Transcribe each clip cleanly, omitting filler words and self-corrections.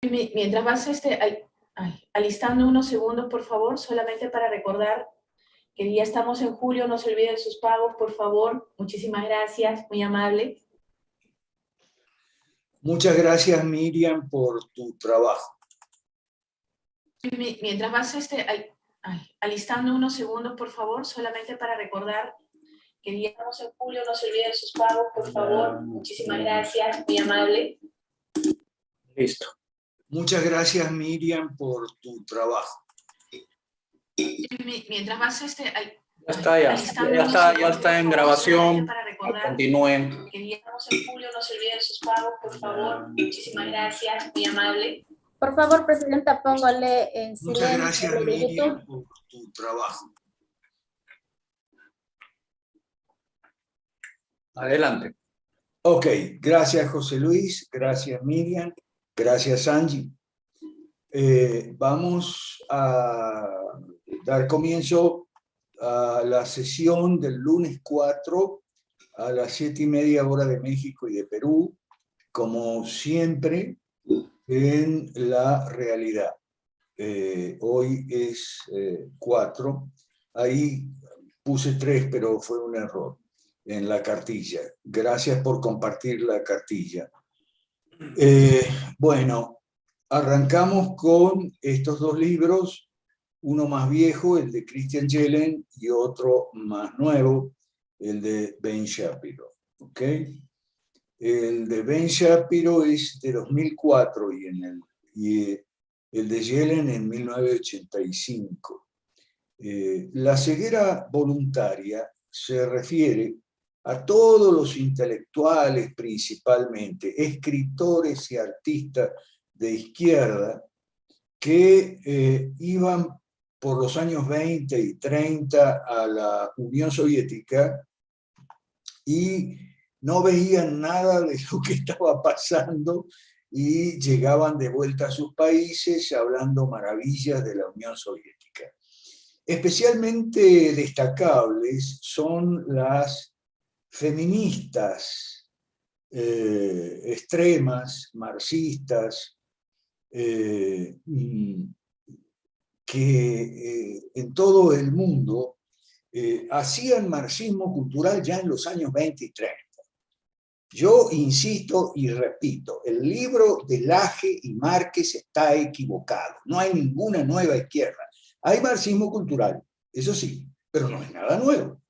Mientras vas alistando unos segundos, por favor, solamente para recordar que ya estamos en julio, no se olviden sus pagos, por favor. Muchísimas gracias, muy amable. Muchas gracias, Miriam, por tu trabajo. Mientras vas alistando unos segundos, por favor, solamente para recordar que ya estamos en julio, no se olviden sus pagos, por favor. Muchísimas gracias, muy amable. Listo. Muchas gracias, Miriam, por tu trabajo. Mientras vas Ya está en grabación. Continúen. Que ya estamos en julio, no se olviden sus pagos, por favor. Muchísimas gracias, muy amable. Por favor, Presidenta, póngale en silencio. Muchas gracias, Miriam, por tu trabajo. Adelante. Ok, gracias, José Luis, gracias, Miriam, gracias, Angie. Vamos a dar comienzo a la sesión del lunes 4 a las 7:30 hora de México y de Perú, como siempre, en la realidad. Hoy es 4, ahí puse 3, pero fue un error en la cartilla. Gracias por compartir la cartilla. Bueno, arrancamos con estos dos libros, uno más viejo, el de Christian Yellen, y otro más nuevo, el de Ben Shapiro. ¿Okay? El de Ben Shapiro es de 2004 y el de Yellen en 1985. La ceguera voluntaria se refiere a todos los intelectuales, principalmente escritores y artistas de izquierda, que iban por los años 20 y 30 a la Unión Soviética y no veían nada de lo que estaba pasando y llegaban de vuelta a sus países hablando maravillas de la Unión Soviética. Especialmente destacables son las feministas extremas, marxistas, que en todo el mundo hacían marxismo cultural ya en los años 20 y 30. Yo insisto y repito, el libro de Laje y Márquez está equivocado. No hay ninguna nueva izquierda. Hay marxismo cultural, eso sí, pero no es nada nuevo.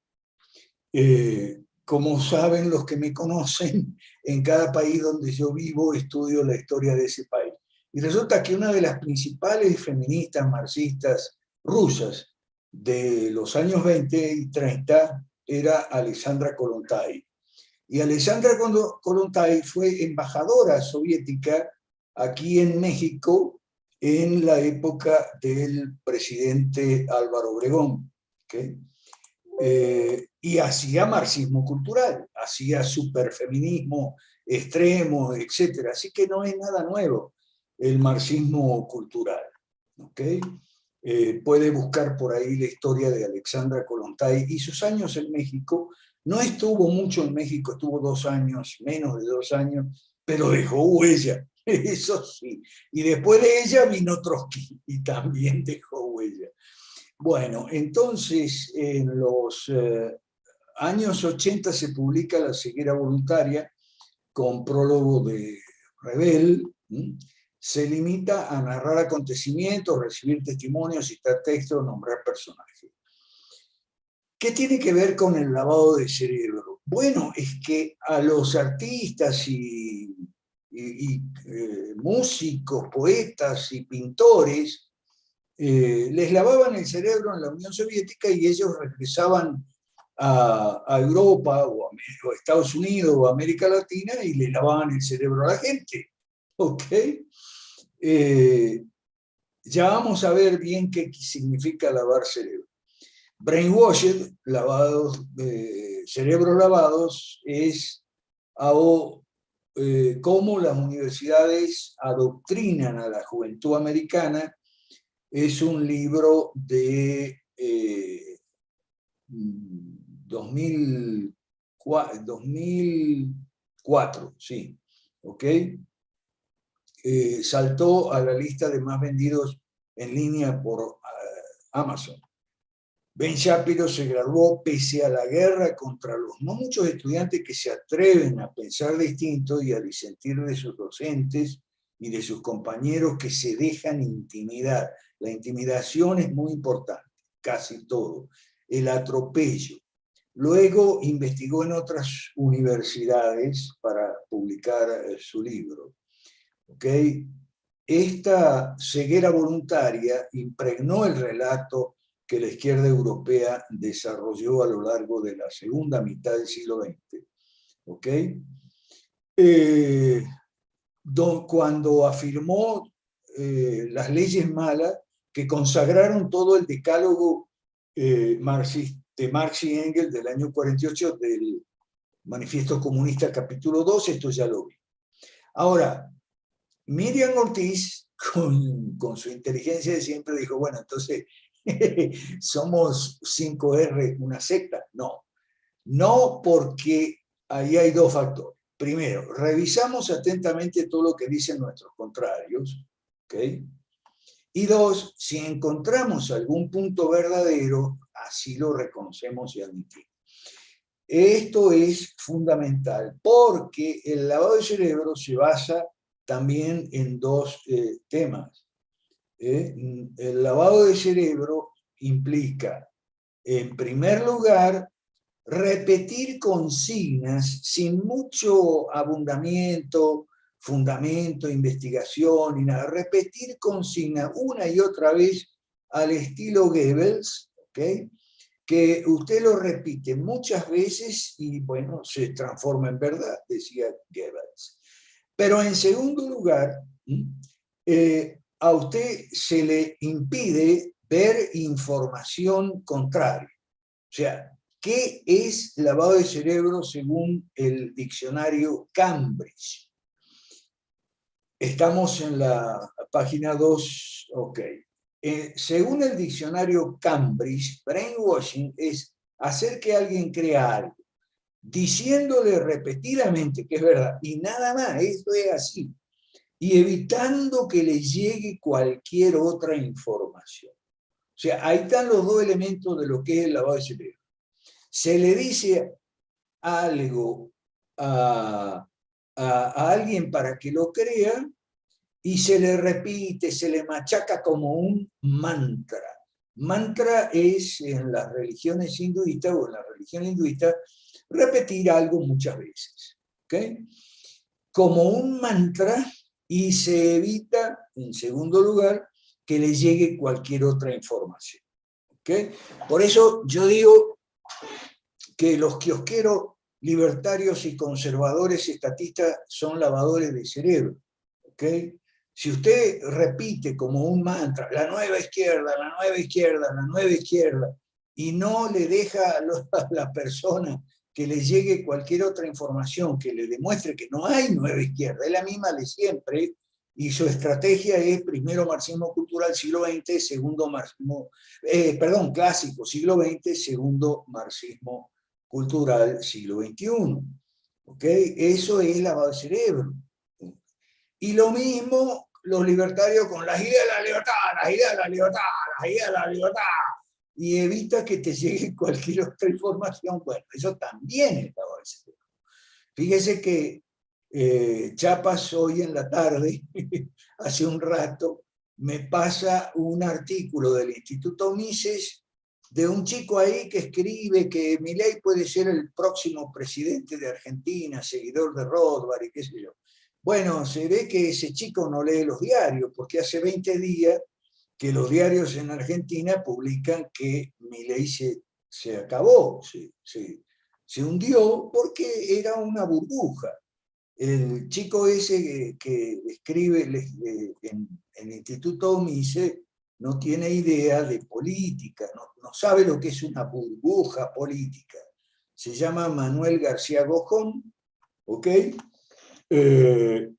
Como saben los que me conocen, en cada país donde yo vivo estudio la historia de ese país. Y resulta que una de las principales feministas marxistas rusas de los años 20 y 30 era Alexandra Kollontai. Y Alexandra Kollontai fue embajadora soviética aquí en México en la época del presidente Álvaro Obregón. ¿Okay? Y hacía marxismo cultural, hacía superfeminismo extremo, etc. Así que no es nada nuevo el marxismo cultural. ¿Okay? Puede buscar por ahí la historia de Alexandra Kollontai y sus años en México. No estuvo mucho en México, estuvo 2 años, menos de 2 años, pero dejó huella, eso sí. Y después de ella vino Trotsky y también dejó huella. Bueno, entonces en los años 80 se publica La ceguera voluntaria con prólogo de Rebel. Se limita a narrar acontecimientos, recibir testimonios, citar textos, nombrar personajes. ¿Qué tiene que ver con el lavado de cerebro? Bueno, es que a los artistas y músicos, poetas y pintores les lavaban el cerebro en la Unión Soviética y ellos regresaban a Europa o a Estados Unidos o a América Latina y le lavaban el cerebro a la gente. ¿Ok? Ya vamos a ver bien qué significa lavar cerebro. Brainwashed, cerebros lavados, es cómo las universidades adoctrinan a la juventud americana. Es un libro de 2004, sí, ¿ok? saltó a la lista de más vendidos en línea por Amazon. Ben Shapiro se graduó pese a la guerra contra los no muchos estudiantes que se atreven a pensar distinto y a disentir de sus docentes y de sus compañeros que se dejan intimidar. La intimidación es muy importante, casi todo. El atropello. Luego investigó en otras universidades para publicar su libro. ¿Okay? Esta ceguera voluntaria impregnó el relato que la izquierda europea desarrolló a lo largo de la segunda mitad del siglo XX. ¿Okay? Cuando afirmó las leyes malas que consagraron todo el decálogo marxista, de Marx y Engels del año 48 del Manifiesto Comunista capítulo 2, esto ya lo vi. Ahora, Miriam Ortiz, con su inteligencia de siempre, dijo, bueno, entonces, ¿somos 5R una secta? No. No, porque ahí hay dos factores. Primero, revisamos atentamente todo lo que dicen nuestros contrarios, ¿ok? Y dos, si encontramos algún punto verdadero, así lo reconocemos y admitimos. Esto es fundamental porque el lavado de cerebro se basa también en dos temas. El lavado de cerebro implica, en primer lugar, repetir consignas sin mucho abundamiento, fundamento, investigación y nada. Repetir consignas una y otra vez al estilo Goebbels, ¿okay? Que usted lo repite muchas veces y, bueno, se transforma en verdad, decía Goebbels. Pero en segundo lugar, a usted se le impide ver información contraria. O sea, ¿qué es lavado de cerebro según el diccionario Cambridge? Estamos en la página 2, ok. Según el diccionario Cambridge, brainwashing es hacer que alguien crea algo, diciéndole repetidamente que es verdad, y nada más, eso es así, y evitando que le llegue cualquier otra información. O sea, ahí están los dos elementos de lo que es el lavado de cerebro. Se le dice algo a alguien para que lo crea y se le repite, se le machaca como un mantra. Mantra es en las religiones hinduistas o en la religión hinduista repetir algo muchas veces. ¿Okay? Como un mantra y se evita, en segundo lugar, que le llegue cualquier otra información. ¿Okay? Por eso yo digo que los kiosqueros libertarios y conservadores estatistas son lavadores de cerebro. ¿Okay? Si usted repite como un mantra, la nueva izquierda, la nueva izquierda, la nueva izquierda, y no le deja a la persona que le llegue cualquier otra información que le demuestre que no hay nueva izquierda, es la misma de siempre, y su estrategia es primero marxismo cultural siglo XX, segundo marxismo, clásico siglo XX, segundo marxismo cultural siglo XXI. ¿Okay? Eso es lavado de cerebro. Y lo mismo los libertarios con las ideas de la libertad, las ideas de la libertad, las ideas de la libertad, y evita que te llegue cualquier otra información. Bueno, eso también es lavado de cerebro. Fíjese que Chiapas hoy en la tarde, hace un rato, me pasa un artículo del Instituto Mises de un chico ahí que escribe que Milei puede ser el próximo presidente de Argentina, seguidor de Rothbard y qué sé yo. Bueno, se ve que ese chico no lee los diarios, porque hace 20 días que los diarios en Argentina publican que Milei se acabó, se hundió porque era una burbuja. El chico ese que escribe en el Instituto Mises no tiene idea de política, no sabe lo que es una burbuja política. Se llama Manuel García Gojón, ¿ok? PhD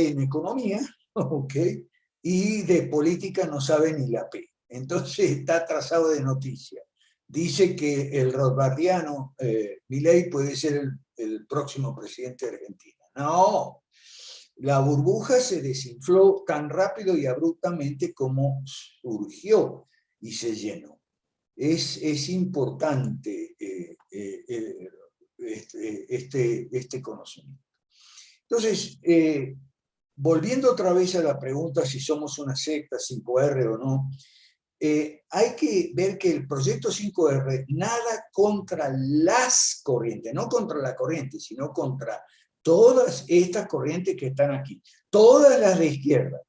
en economía, ¿ok? Y de política no sabe ni la P. Entonces está atrasado de noticias. Dice que el rothbardiano Milei puede ser el próximo presidente de Argentina. No, La burbuja se desinfló tan rápido y abruptamente como surgió y se llenó. Es importante este conocimiento. Entonces, volviendo otra vez a la pregunta si somos una secta 5R o no, hay que ver que el proyecto 5R nada contra las corrientes, no contra la corriente, sino contra todas estas corrientes que están aquí, todas las de izquierda,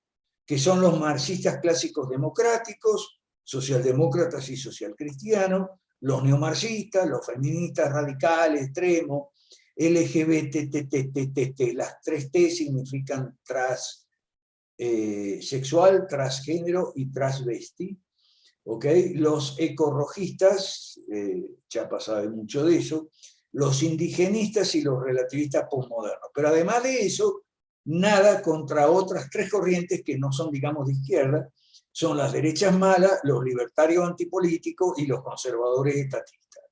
que son los marxistas clásicos democráticos, socialdemócratas y socialcristianos, los neomarxistas, los feministas radicales, extremos, LGBT, las 3T significan sexual, transgénero y transvesti, ¿okay? Los ecorrojistas, Chapa sabe mucho de eso, los indigenistas y los relativistas posmodernos. Pero además de eso, nada contra otras 3 corrientes que no son, digamos, de izquierda, son las derechas malas, los libertarios antipolíticos y los conservadores estatistas.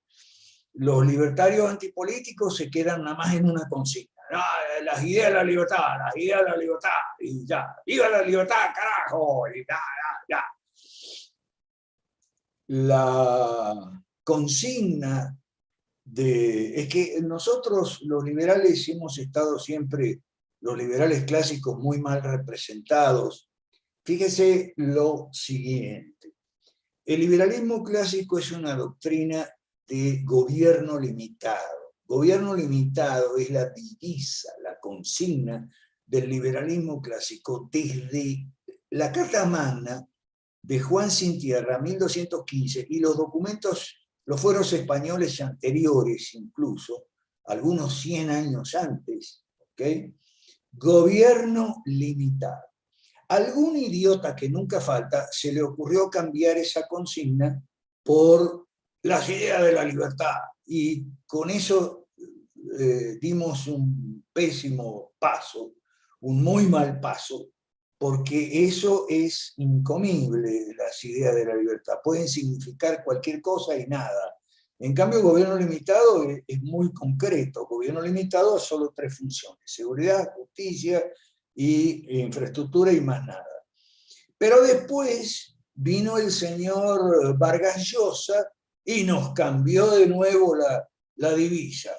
Los libertarios antipolíticos se quedan nada más en una consigna. No, las ideas de la libertad, las ideas de la libertad, y ya. ¡Viva la libertad, carajo! Y ya. La consigna es que nosotros los liberales hemos estado siempre, los liberales clásicos, muy mal representados. Fíjese lo siguiente. El liberalismo clásico es una doctrina de gobierno limitado. Gobierno limitado es la divisa, la consigna del liberalismo clásico desde la Carta Magna de Juan Sin Tierra, 1215, y los documentos, los fueros españoles anteriores incluso, algunos 100 años antes, ¿okay? Gobierno limitado. Algún idiota que nunca falta se le ocurrió cambiar esa consigna por las ideas de la libertad, y con eso dimos un pésimo paso, un muy mal paso, porque eso es incomible, las ideas de la libertad. Pueden significar cualquier cosa y nada. En cambio, el gobierno limitado es muy concreto. Gobierno limitado a solo 3 funciones: seguridad, justicia y infraestructura, y más nada. Pero después vino el señor Vargas Llosa y nos cambió de nuevo la divisa.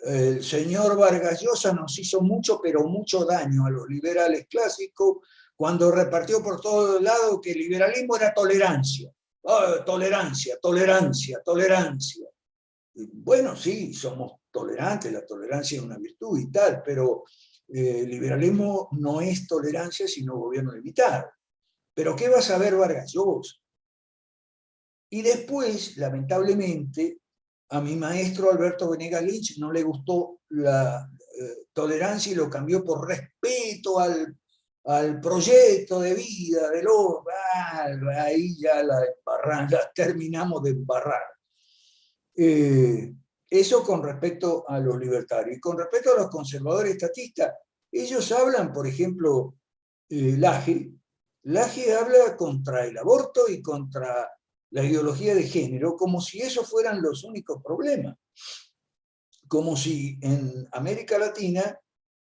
El señor Vargas Llosa nos hizo mucho, pero mucho daño a los liberales clásicos cuando repartió por todos lados que el liberalismo era tolerancia. Oh, tolerancia, tolerancia, tolerancia. Y bueno, sí, somos tolerantes, la tolerancia es una virtud y tal, pero el liberalismo no es tolerancia, sino gobierno limitado. ¿Pero qué va a saber Vargas Llosa? Y después, lamentablemente, a mi maestro Alberto Venegas Lynch no le gustó la tolerancia y lo cambió por respeto al proyecto de vida del hombre. Ahí ya la terminamos de embarrar. Eso con respecto a los libertarios. Y con respecto a los conservadores estatistas, ellos hablan, por ejemplo, Laje habla contra el aborto y contra la ideología de género, como si esos fueran los únicos problemas. Como si en América Latina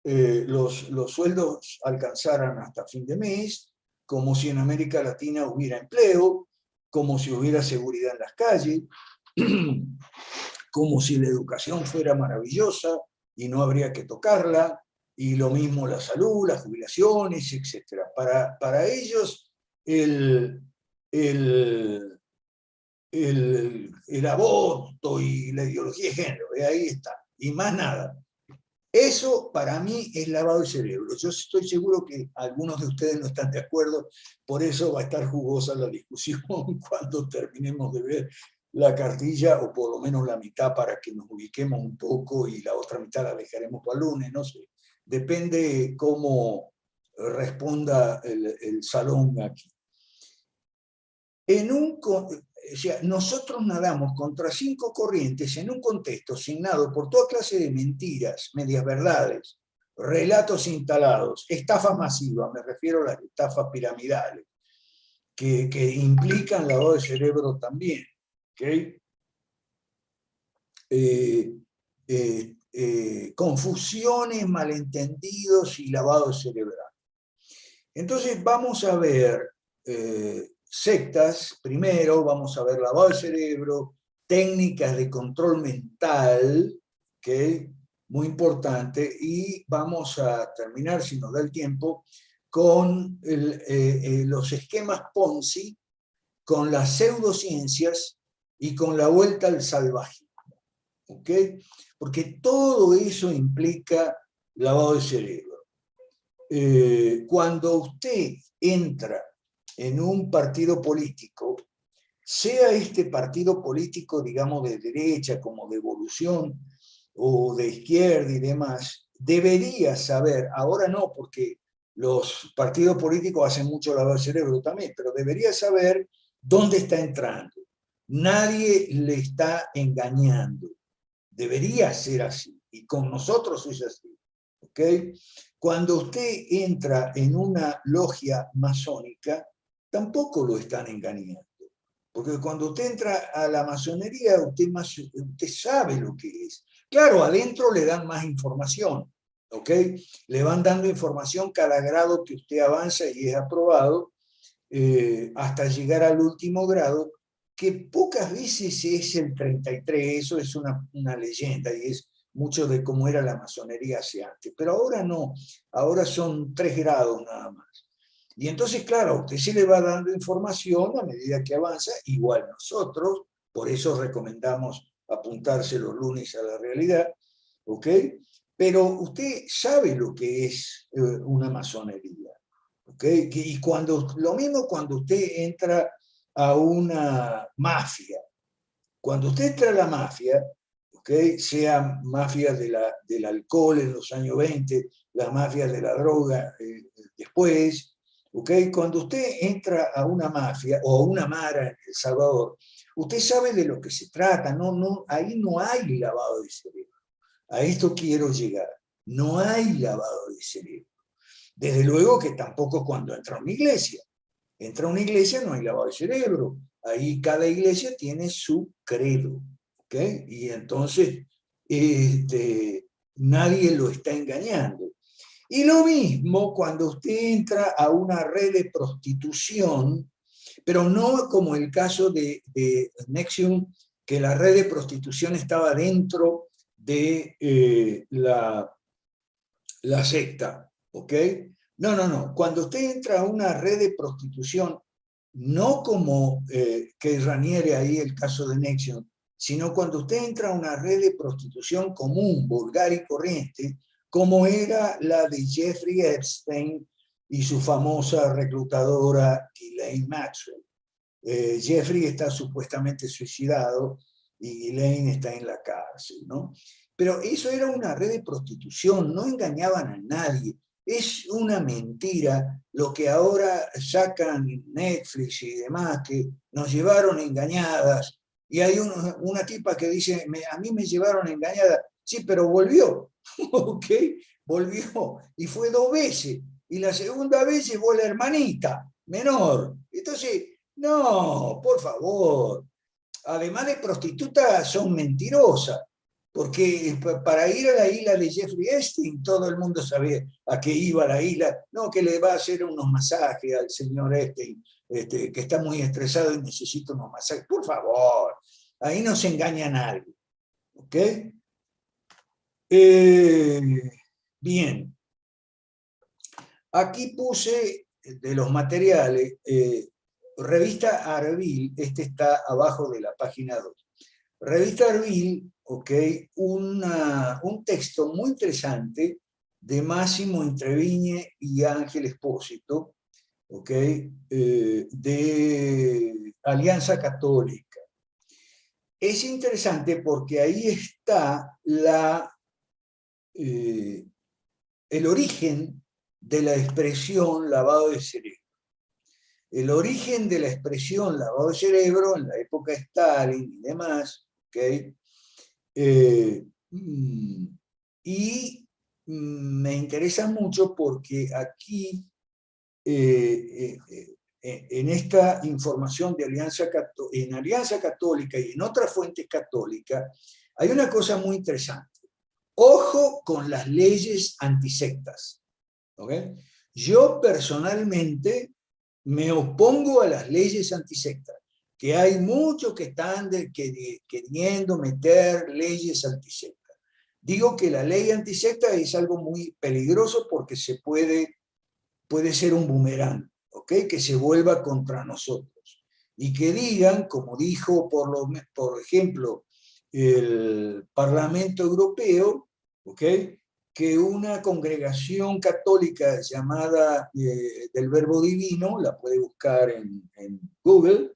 los sueldos alcanzaran hasta fin de mes, como si en América Latina hubiera empleo, como si hubiera seguridad en las calles, como si la educación fuera maravillosa y no habría que tocarla, y lo mismo la salud, las jubilaciones, etc. Para ellos el aborto y la ideología de género, ahí está, y más nada. Eso para mí es lavado de cerebro. Yo estoy seguro que algunos de ustedes no están de acuerdo, por eso va a estar jugosa la discusión cuando terminemos de ver la cartilla, o por lo menos la mitad, para que nos ubiquemos un poco, y la otra mitad la dejaremos para el lunes, no sé. Depende cómo responda el salón aquí. O sea, nosotros nadamos contra 5 corrientes en un contexto signado por toda clase de mentiras, medias verdades, relatos instalados, estafas masivas, me refiero a las estafas piramidales, que implican lavado de cerebro también. ¿Okay? confusiones, malentendidos y lavado cerebral. Entonces vamos a ver sectas, primero vamos a ver lavado de cerebro, técnicas de control mental, ¿okay? Muy importante, y vamos a terminar, si nos da el tiempo, con los esquemas Ponzi, con las pseudociencias y con la vuelta al salvajismo. ¿Ok? Porque todo eso implica lavado de cerebro. Cuando usted entra en un partido político, sea este partido político, digamos, de derecha, como de evolución, o de izquierda y demás, debería saber, ahora no, porque los partidos políticos hacen mucho lavado de cerebro también, pero debería saber dónde está entrando. Nadie le está engañando. Debería ser así, y con nosotros es así. ¿Okay? Cuando usted entra en una logia masónica, tampoco lo están engañando. Porque cuando usted entra a la masonería, usted sabe lo que es. Claro, adentro le dan más información, ¿ok? Le van dando información cada grado que usted avanza y es aprobado, hasta llegar al último grado, que pocas veces es el 33, eso es una leyenda y es mucho de cómo era la masonería hace antes. Pero ahora no, ahora son 3 grados nada más. Y entonces, claro, a usted se le va dando información a medida que avanza, igual nosotros, por eso recomendamos apuntarse los lunes a la realidad, ¿ok? Pero usted sabe lo que es una masonería, ¿ok? Y lo mismo cuando usted entra a una mafia. Cuando usted entra a la mafia, ¿okay? Sea mafia del alcohol en los años 20, la mafia de la droga después, ¿okay? Cuando usted entra a una mafia o a una mara en El Salvador, usted sabe de lo que se trata, ahí no hay lavado de cerebro. A esto quiero llegar. No hay lavado de cerebro. Desde luego que tampoco cuando entra a una iglesia. Entra a una iglesia, no hay lavado de cerebro. Ahí cada iglesia tiene su credo. ¿Okay? Y entonces nadie lo está engañando. Y lo mismo cuando usted entra a una red de prostitución, pero no como el caso de NXIVM, que la red de prostitución estaba dentro de la secta, ¿ok? No. Cuando usted entra a una red de prostitución, no como que Raniere ahí el caso de NXIVM, sino cuando usted entra a una red de prostitución común, vulgar y corriente, como era la de Jeffrey Epstein y su famosa reclutadora Ghislaine Maxwell. Jeffrey está supuestamente suicidado y Ghislaine está en la cárcel, ¿no? Pero eso era una red de prostitución, no engañaban a nadie. Es una mentira lo que ahora sacan Netflix y demás, que nos llevaron engañadas. Y hay una tipa que dice, a mí me llevaron engañada. Sí, pero volvió, ¿ok? Volvió. Y fue 2 veces. Y la segunda vez llevó la hermanita, menor. Entonces, no, por favor. Además de prostitutas, son mentirosas. Porque para ir a la isla de Jeffrey Epstein, todo el mundo sabía a qué iba a la isla. No, que le va a hacer unos masajes al señor Epstein, que está muy estresado y necesita unos masajes. Por favor, ahí no se engaña a nadie. ¿Ok? Bien. Aquí puse de los materiales, revista Arvil, este está abajo de la página 2. Revista Arvil, okay, un texto muy interesante de Máximo Intreviñe y Ángel Espósito, okay, de Alianza Católica. Es interesante porque ahí está el origen de la expresión lavado de cerebro. El origen de la expresión lavado de cerebro en la época de Stalin y demás, ¿okay? Y me interesa mucho porque aquí, en esta información de en Alianza Católica y en otras fuentes católicas, hay una cosa muy interesante. Ojo con las leyes antisectas. ¿Ok? Yo personalmente me opongo a las leyes antisectas, que hay muchos que están queriendo meter leyes antisectas. Digo que la ley antisecta es algo muy peligroso porque puede ser un boomerang, ¿ok? Que se vuelva contra nosotros. Y que digan, como dijo por ejemplo el Parlamento Europeo, ¿ok? Que una congregación católica llamada del Verbo Divino, la puede buscar en Google,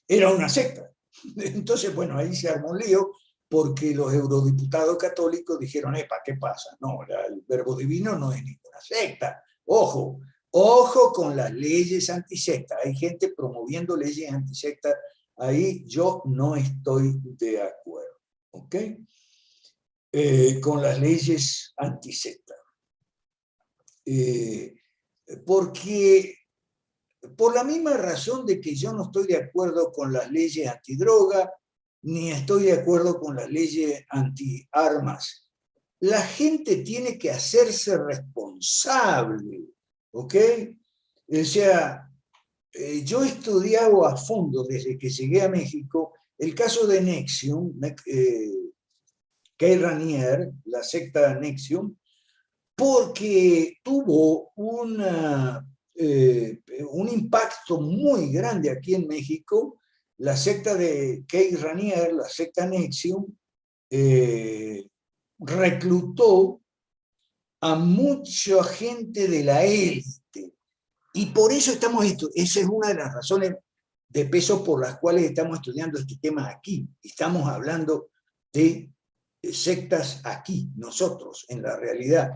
era una secta. Entonces, bueno, ahí se armó un lío, porque los eurodiputados católicos dijeron, epa, ¿qué pasa? No, el Verbo Divino no es ninguna secta. Ojo, ojo con las leyes antisectas. Hay gente promoviendo leyes antisectas, ahí yo no estoy de acuerdo, ¿ok? Con las leyes antisectas. Porque por la misma razón de que yo no estoy de acuerdo con las leyes antidroga, ni estoy de acuerdo con las leyes antiarmas, la gente tiene que hacerse responsable, ¿ok? O sea, yo he estudiado a fondo desde que llegué a México el caso de Nexium, Kay Raniere, la secta Nexium, porque tuvo un impacto muy grande aquí en México. La secta de Kay Raniere, la secta Nexium, reclutó a mucha gente de la élite. Y por eso esa es una de las razones de peso por las cuales estamos estudiando este tema aquí. Estamos hablando de sectas aquí, nosotros, en la realidad.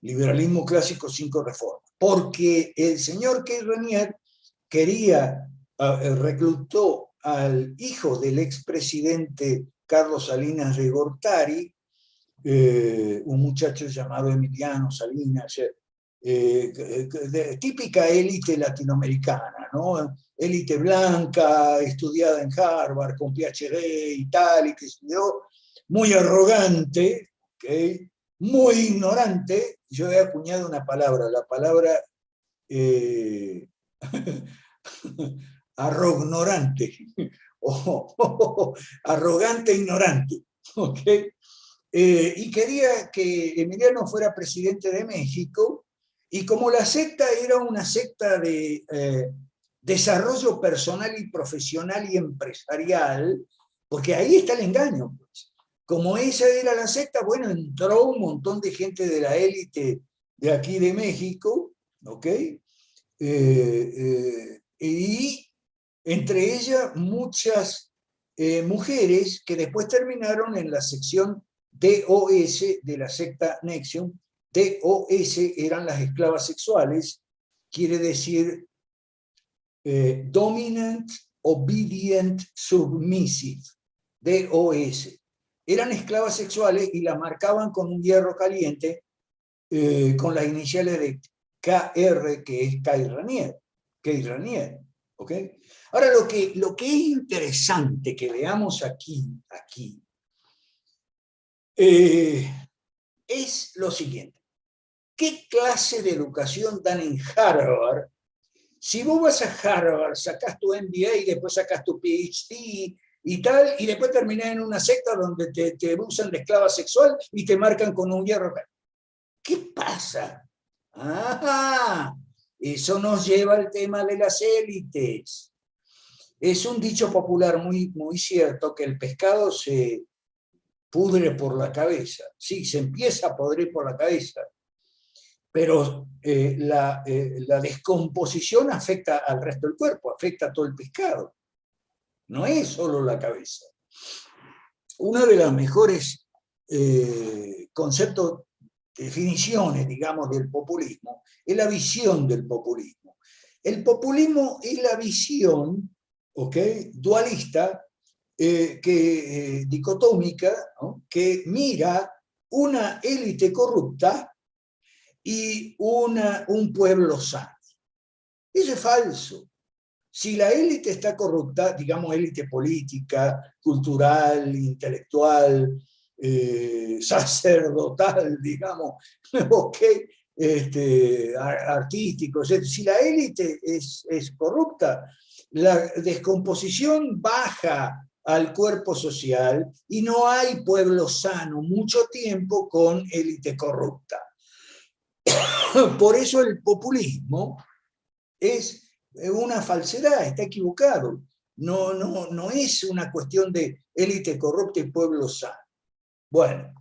Liberalismo clásico, 5 reformas. Porque el señor Kay Raniere reclutó al hijo del expresidente Carlos Salinas de Gortari, un muchacho llamado Emiliano Salinas, típica élite latinoamericana, ¿no? Élite blanca, estudiada en Harvard, con PhD y tal, y que estudió, muy arrogante, ¿okay? Muy ignorante. Yo he acuñado una palabra, la palabra arrognorante, arrogante e ignorante, ¿ok? Y quería que Emiliano fuera presidente de México, y como la secta era una secta de desarrollo personal y profesional y empresarial, porque ahí está el engaño, pues. Como esa era la secta, bueno, entró un montón de gente de la élite de aquí de México, ¿ok? Y entre ellas muchas mujeres que después terminaron en la sección DOS de la secta Nexium. DOS eran las esclavas sexuales, quiere decir Dominant, Obedient, Submissive, DOS. Eran esclavas sexuales y las marcaban con un hierro caliente con las iniciales de KR, que es Kay Raniere, ¿ok? Ahora, lo que es interesante que veamos aquí es lo siguiente. ¿Qué clase de educación dan en Harvard? Si vos vas a Harvard, sacás tu MBA y después sacás tu PhD y tal, y después terminás en una secta donde te usan de esclava sexual y te marcan con un hierro. ¿Qué pasa? Eso nos lleva al tema de las élites. Es un dicho popular muy, muy cierto que el pescado se pudre por la cabeza. Sí, se empieza a podrir por la cabeza, pero la descomposición afecta al resto del cuerpo, afecta a todo el pescado. No es solo la cabeza. Una de las mejores conceptos, definiciones, digamos, del populismo, es la visión del populismo. El populismo es la visión, ¿ok?, dualista, dicotómica, ¿no?, que mira una élite corrupta y un pueblo sano. Eso es falso. Si la élite está corrupta, digamos élite política, cultural, intelectual, sacerdotal, digamos, ¿ok? Artístico. Si la élite es corrupta, la descomposición baja al cuerpo social y no hay pueblo sano mucho tiempo con élite corrupta. Por eso el populismo es una falsedad, está equivocado. No es una cuestión de élite corrupta y pueblo sano. Bueno,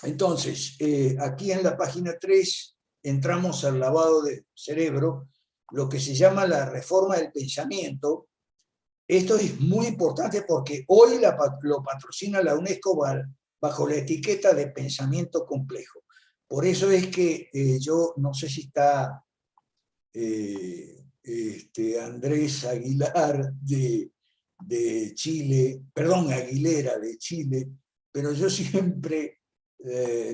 entonces, aquí en la página 3 entramos al lavado de cerebro, lo que se llama la reforma del pensamiento. Esto es muy importante porque hoy lo patrocina la UNESCO bajo la etiqueta de pensamiento complejo. Por eso es que yo no sé si está Andrés Aguilar de Chile, perdón, Aguilera de Chile, pero yo siempre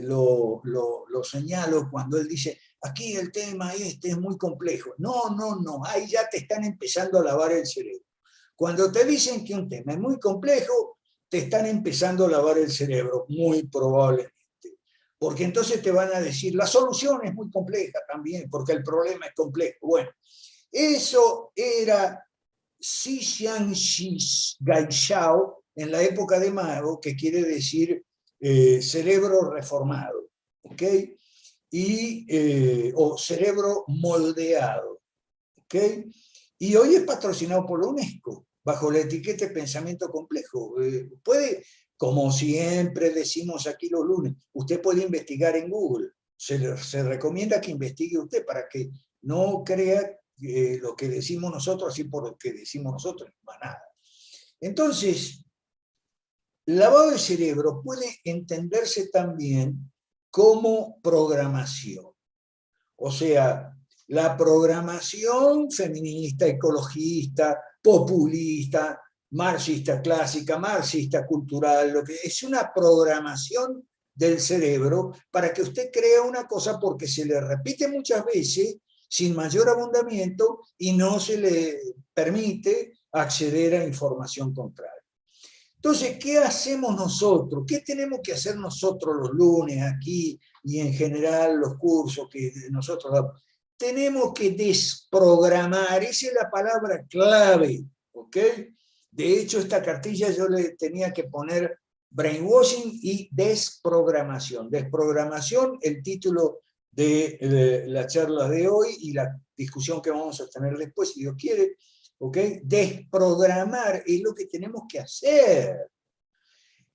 lo señalo cuando él dice, aquí el tema es muy complejo. No, ahí ya te están empezando a lavar el cerebro. Cuando te dicen que un tema es muy complejo, te están empezando a lavar el cerebro, muy probablemente. Porque entonces te van a decir, la solución es muy compleja también, porque el problema es complejo. Bueno, eso era Xixianxi Gaishao en la época de Mao, que quiere decir cerebro reformado, ¿ok? O cerebro moldeado, ¿ok? Y hoy es patrocinado por la UNESCO, bajo la etiqueta de pensamiento complejo. Puede, como siempre decimos aquí los lunes, usted puede investigar en Google. Se recomienda que investigue usted para que no crea lo que decimos nosotros, así por lo que decimos nosotros, no va nada. Entonces, lavado de cerebro puede entenderse también como programación. O sea, la programación feminista, ecologista, populista, marxista clásica, marxista cultural, lo que es una programación del cerebro para que usted crea una cosa porque se le repite muchas veces sin mayor abundamiento y no se le permite acceder a información contraria. Entonces, ¿qué hacemos nosotros? ¿Qué tenemos que hacer nosotros los lunes aquí y en general los cursos que nosotros damos? Tenemos que desprogramar, esa es la palabra clave, ¿ok? De hecho, esta cartilla yo le tenía que poner brainwashing y desprogramación. Desprogramación, el título de la charla de hoy y la discusión que vamos a tener después, si Dios quiere, ¿ok? Desprogramar es lo que tenemos que hacer.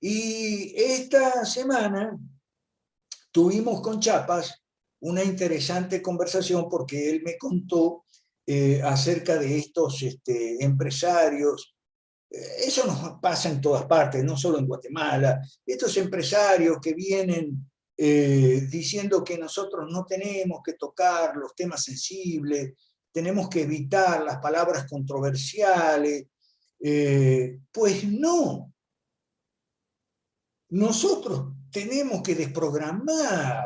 Y esta semana tuvimos con Chapas una interesante conversación porque él me contó acerca de estos empresarios. Eso nos pasa en todas partes, no solo en Guatemala. Estos empresarios que vienen diciendo que nosotros no tenemos que tocar los temas sensibles, tenemos que evitar las palabras controversiales. Pues no. Nosotros tenemos que desprogramar.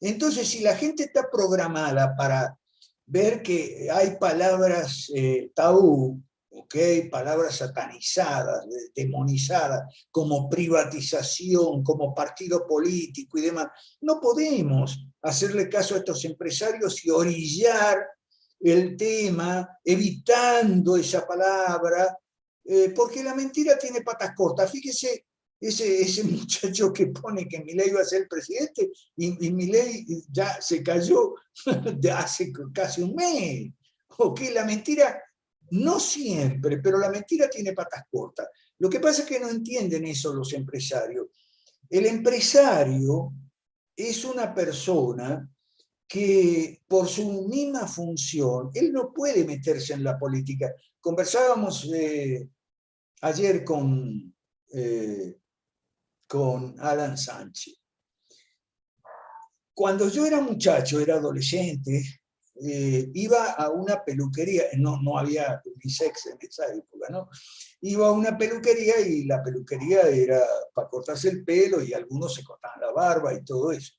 Entonces, si la gente está programada para ver que hay palabras tabú, ¿okay? Palabras satanizadas, demonizadas, como privatización, como partido político y demás, no podemos hacerle caso a estos empresarios y orillar el tema, evitando esa palabra, porque la mentira tiene patas cortas. Fíjese, ese muchacho que pone que Milei va a ser presidente, y Milei ya se cayó de hace casi un mes. Ok, la mentira, no siempre, pero la mentira tiene patas cortas. Lo que pasa es que no entienden eso los empresarios. El empresario es una persona que por su misma función, él no puede meterse en la política. Conversábamos ayer con Alan Sánchez. Cuando yo era muchacho, era adolescente, iba a una peluquería, no había unisex en esa época, ¿no? Iba a una peluquería y la peluquería era para cortarse el pelo y algunos se cortaban la barba y todo eso.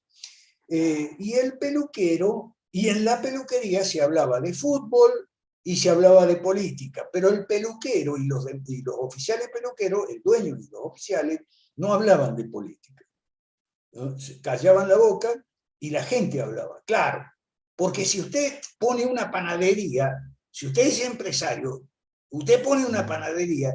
Y el peluquero, y en la peluquería se hablaba de fútbol y se hablaba de política, pero el peluquero y los oficiales peluqueros, el dueño y los oficiales, no hablaban de política, ¿no? Se callaban la boca y la gente hablaba, claro, porque si usted pone una panadería, si usted es empresario, usted pone una panadería,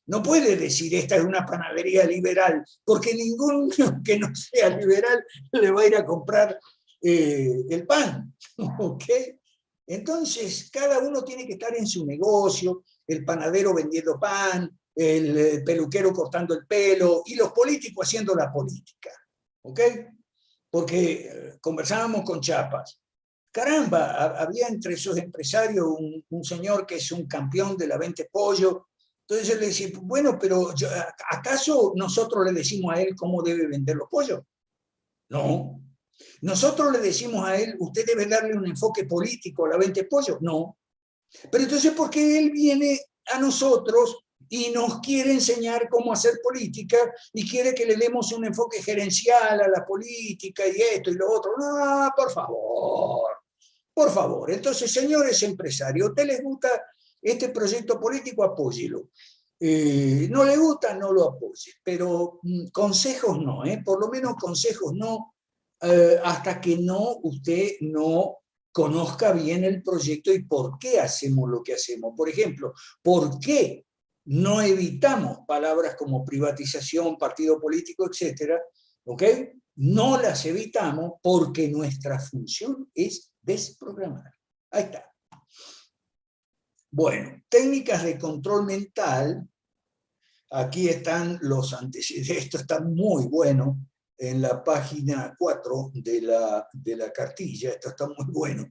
no puede decir esta es una panadería liberal, porque ninguno que no sea liberal le va a ir a comprar el pan, ¿ok? Entonces, cada uno tiene que estar en su negocio, el panadero vendiendo pan, el peluquero cortando el pelo, y los políticos haciendo la política, ¿ok? Porque conversábamos con Chiapas. Caramba, había entre esos empresarios un señor que es un campeón de la venta de pollo. Entonces yo le decía, bueno, pero ¿acaso nosotros le decimos a él cómo debe vender los pollos? No. ¿Nosotros le decimos a él, usted debe darle un enfoque político a la venta de pollo? No. Pero entonces, ¿por qué él viene a nosotros y nos quiere enseñar cómo hacer política y quiere que le demos un enfoque gerencial a la política y esto y lo otro? No, por favor. Por favor. Entonces, señores empresarios, ¿a ustedes les gusta este proyecto político? Apóyelo. No le gusta, no lo apoye. Pero consejos no, por lo menos consejos no, hasta que usted no conozca bien el proyecto y por qué hacemos lo que hacemos. Por ejemplo, ¿por qué no evitamos palabras como privatización, partido político, etcétera? ¿Ok? No las evitamos porque nuestra función es desprogramar. Ahí está. Bueno, técnicas de control mental. Aquí están los antecedentes. Esto está muy bueno en la página 4 de la cartilla. Esto está muy bueno.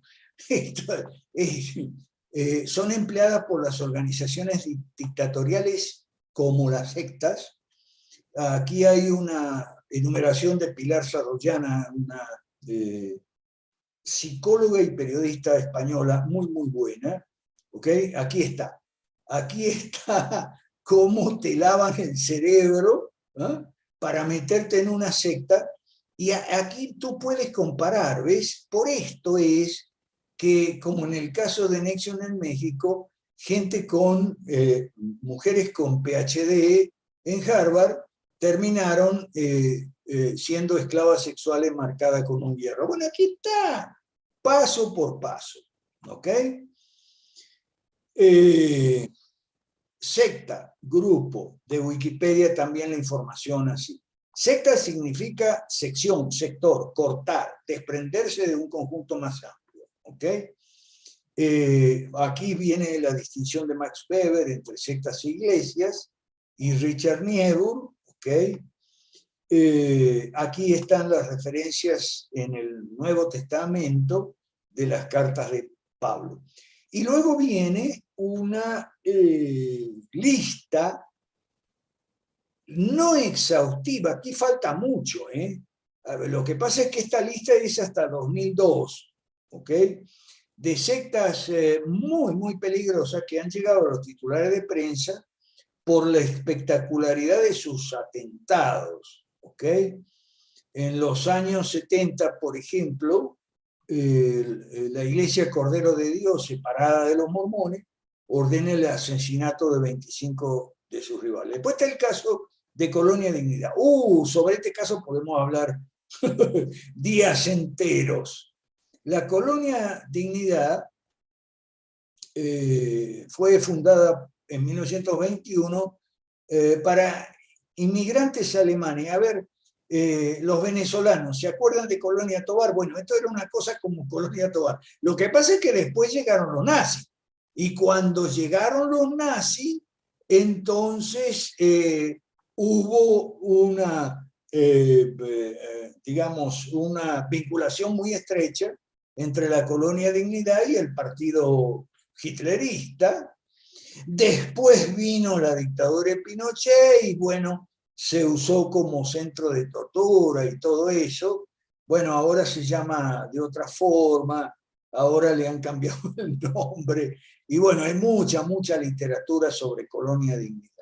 Son empleadas por las organizaciones dictatoriales como las sectas. Aquí hay una enumeración de Pilar Sarroyana, una psicóloga y periodista española muy, muy buena. ¿Okay? Aquí está cómo te lavan el cerebro, ¿eh? Para meterte en una secta. Y aquí tú puedes comparar, ¿ves? Por esto es que, como en el caso de Nexium en México, gente con, mujeres con PhD en Harvard, terminaron siendo esclavas sexuales marcadas con un hierro. Bueno, aquí está, paso por paso, ¿ok? Secta, grupo, de Wikipedia también la información así. Secta significa sección, sector, cortar, desprenderse de un conjunto más amplio, ¿ok? Aquí viene la distinción de Max Weber entre sectas e iglesias, y Richard Niebuhr, ¿ok? Aquí están las referencias en el Nuevo Testamento de las cartas de Pablo. Y luego viene una lista no exhaustiva, aquí falta mucho, lo que pasa es que esta lista es hasta 2002, ¿ok? De sectas muy, muy peligrosas que han llegado a los titulares de prensa por la espectacularidad de sus atentados, ¿ok? En los años 70, por ejemplo, la Iglesia Cordero de Dios, separada de los mormones, ordena el asesinato de 25 de sus rivales. Después está el caso de Colonia Dignidad. Sobre este caso podemos hablar días enteros. La Colonia Dignidad fue fundada en 1921 para inmigrantes alemanes. A ver, los venezolanos, ¿se acuerdan de Colonia Tovar? Bueno, esto era una cosa como Colonia Tovar. Lo que pasa es que después llegaron los nazis. Y cuando llegaron los nazis, entonces hubo una, digamos, una vinculación muy estrecha entre la Colonia Dignidad y el partido hitlerista. Después vino la dictadura de Pinochet y bueno, se usó como centro de tortura y todo eso. Bueno, ahora se llama de otra forma, ahora le han cambiado el nombre. Y bueno, hay mucha, mucha literatura sobre Colonia Dignidad.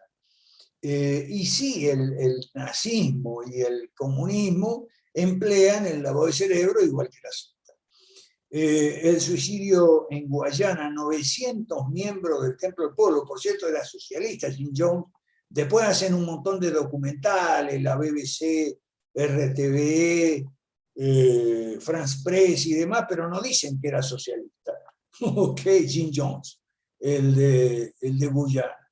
Y sí, el nazismo y el comunismo emplean el lavado de cerebro igual que la secta. El suicidio en Guayana, 900 miembros del Templo del Pueblo, por cierto, era socialista, Jim Jones Después hacen un montón de documentales, la BBC, RTVE, France Press y demás, pero no dicen que era socialista. Ok, Jim Jones, el de Guyana.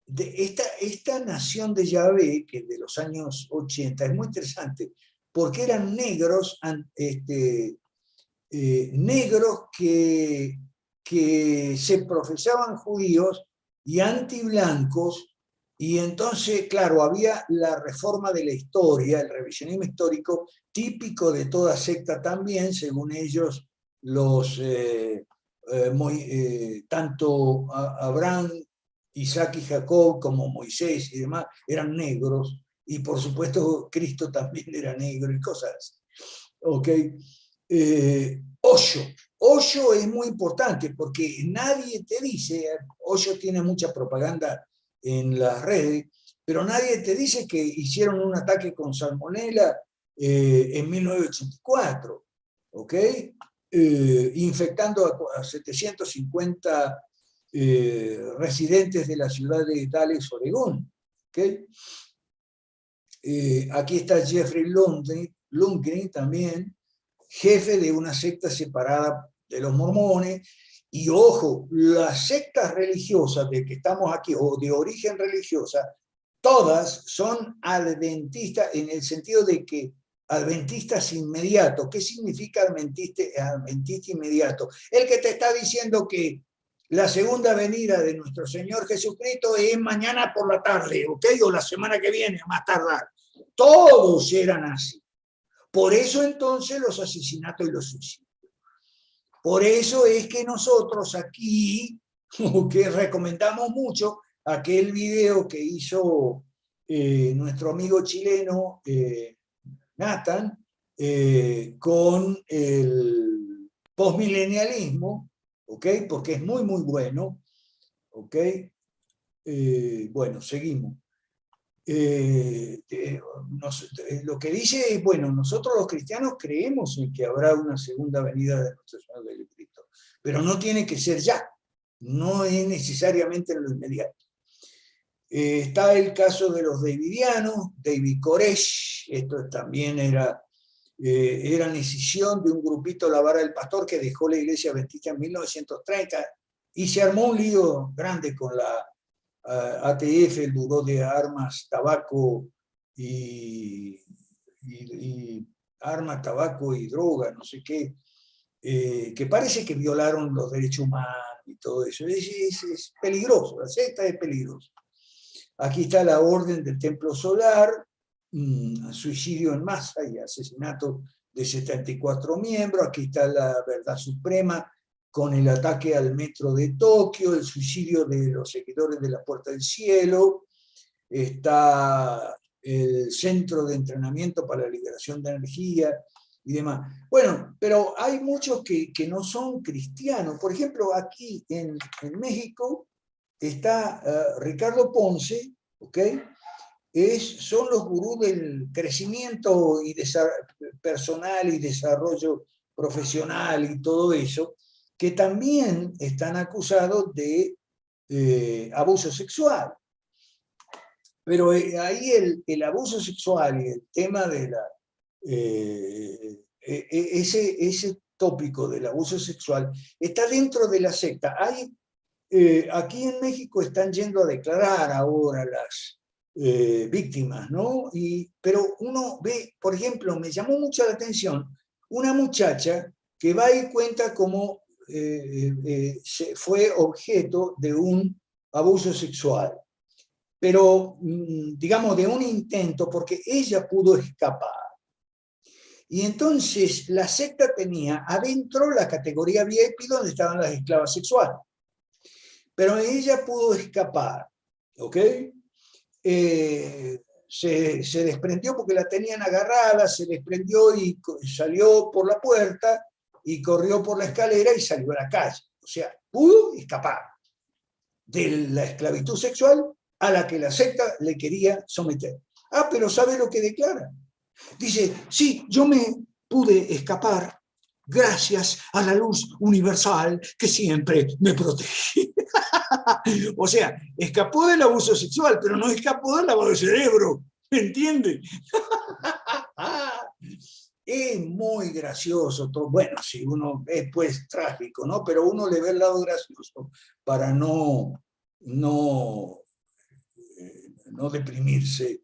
Esta nación de Yahvé, que de los años 80, es muy interesante, porque eran negros, negros que se profesaban judíos y antiblancos, y entonces, claro, había la reforma de la historia, el revisionismo histórico, típico de toda secta también, según ellos, tanto Abraham, Isaac y Jacob, como Moisés y demás, eran negros, y por supuesto Cristo también era negro y cosas así. ¿Ok? Osho es muy importante porque nadie te dice, Osho tiene mucha propaganda en las redes, pero nadie te dice que hicieron un ataque con salmonela en 1984, ¿ok? Infectando a 750 residentes de la ciudad de Dallas, Oregón. ¿Okay? Aquí está Jeffrey Lundgren también, jefe de una secta separada de los mormones. Y ojo, las sectas religiosas de que estamos aquí, o de origen religiosa, todas son adventistas en el sentido de que adventistas inmediatos. ¿Qué significa adventista inmediato? El que te está diciendo que la segunda venida de nuestro Señor Jesucristo es mañana por la tarde, ¿ok? O la semana que viene, a más tardar. Todos eran así. Por eso entonces los asesinatos y los suicidios. Por eso es que nosotros aquí, que recomendamos mucho, aquel video que hizo nuestro amigo chileno Nathan, con el postmilenialismo, ¿ok? Porque es muy, muy bueno, ¿ok? Bueno, seguimos. Lo que dice es, bueno, nosotros los cristianos creemos en que habrá una segunda venida de nuestro Señor Jesucristo, pero no tiene que ser ya, no es necesariamente en lo inmediato. Está el caso de los davidianos, David Koresh, esto también era escisión de un grupito La Vara del Pastor que dejó la iglesia adventista en 1930 y se armó un lío grande con la ATF, el Buró de Armas, Tabaco y Armas, Tabaco y Droga, no sé qué, que parece que violaron los derechos humanos y todo eso. Es peligroso, la secta es peligrosa. Aquí está la Orden del Templo Solar, suicidio en masa y asesinato de 74 miembros. Aquí está la Verdad Suprema, con el ataque al metro de Tokio, el suicidio de los seguidores de la Puerta del Cielo, está el Centro de Entrenamiento para la Liberación de Energía y demás. Bueno, pero hay muchos que no son cristianos. Por ejemplo, aquí en México está Ricardo Ponce, ¿ok? Son los gurús del crecimiento y personal y desarrollo profesional y todo eso, que también están acusados de abuso sexual. Pero ahí el abuso sexual y el tema de ese tópico del abuso sexual está dentro de la secta. Aquí en México están yendo a declarar ahora las víctimas, ¿no? Pero uno ve, por ejemplo, me llamó mucho la atención una muchacha que va y cuenta cómo fue objeto de un abuso sexual, pero digamos de un intento, porque ella pudo escapar. Y entonces la secta tenía adentro la categoría VIP donde estaban las esclavas sexuales, pero ella pudo escapar, ¿ok? Se desprendió porque la tenían agarrada, se desprendió y salió por la puerta y corrió por la escalera y salió a la calle. O sea, pudo escapar de la esclavitud sexual a la que la secta le quería someter. Pero ¿sabe lo que declara? Dice, sí, yo me pude escapar gracias a la luz universal que siempre me protege. O sea, escapó del abuso sexual, pero no escapó del lavado de cerebro, ¿me entiende? Es muy gracioso todo. Bueno, si uno es pues trágico, ¿no? Pero uno le ve el lado gracioso para no deprimirse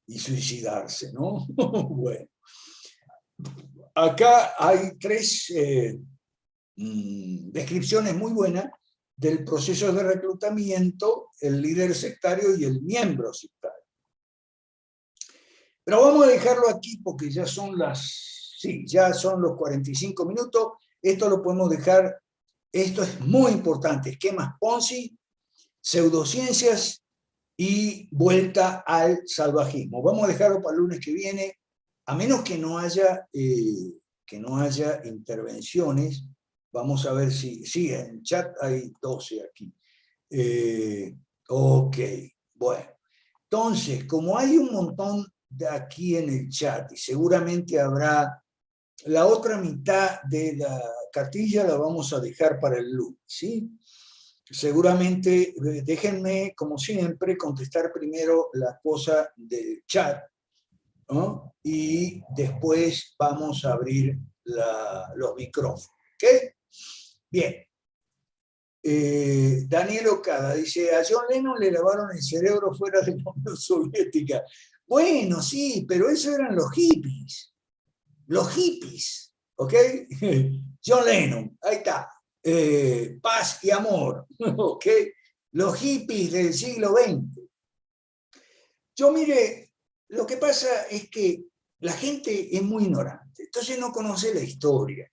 y suicidarse, ¿no? Bueno. Acá hay tres descripciones muy buenas del proceso de reclutamiento, el líder sectario y el miembro sectario. Pero vamos a dejarlo aquí porque ya son ya son los 45 minutos. Esto lo podemos dejar, esto es muy importante, esquemas Ponzi, pseudociencias y vuelta al salvajismo. Vamos a dejarlo para el lunes que viene, a menos que no haya intervenciones. Vamos a ver si en el chat hay 12 aquí. Ok, bueno. Entonces, como hay un montón de aquí en el chat, y seguramente habrá la otra mitad de la cartilla, la vamos a dejar para el lunes, ¿sí? Seguramente, déjenme, como siempre, contestar primero la cosa del chat, ¿no? Y después vamos a abrir los micrófonos, ¿ok? Bien. Daniel Ocada dice, a John Lennon le lavaron el cerebro fuera de la Unión Soviética. Bueno, sí, pero eso eran los hippies, ¿ok? John Lennon, ahí está, paz y amor, ¿ok? Los hippies del siglo XX. Yo, mire, lo que pasa es que la gente es muy ignorante, entonces no conoce la historia.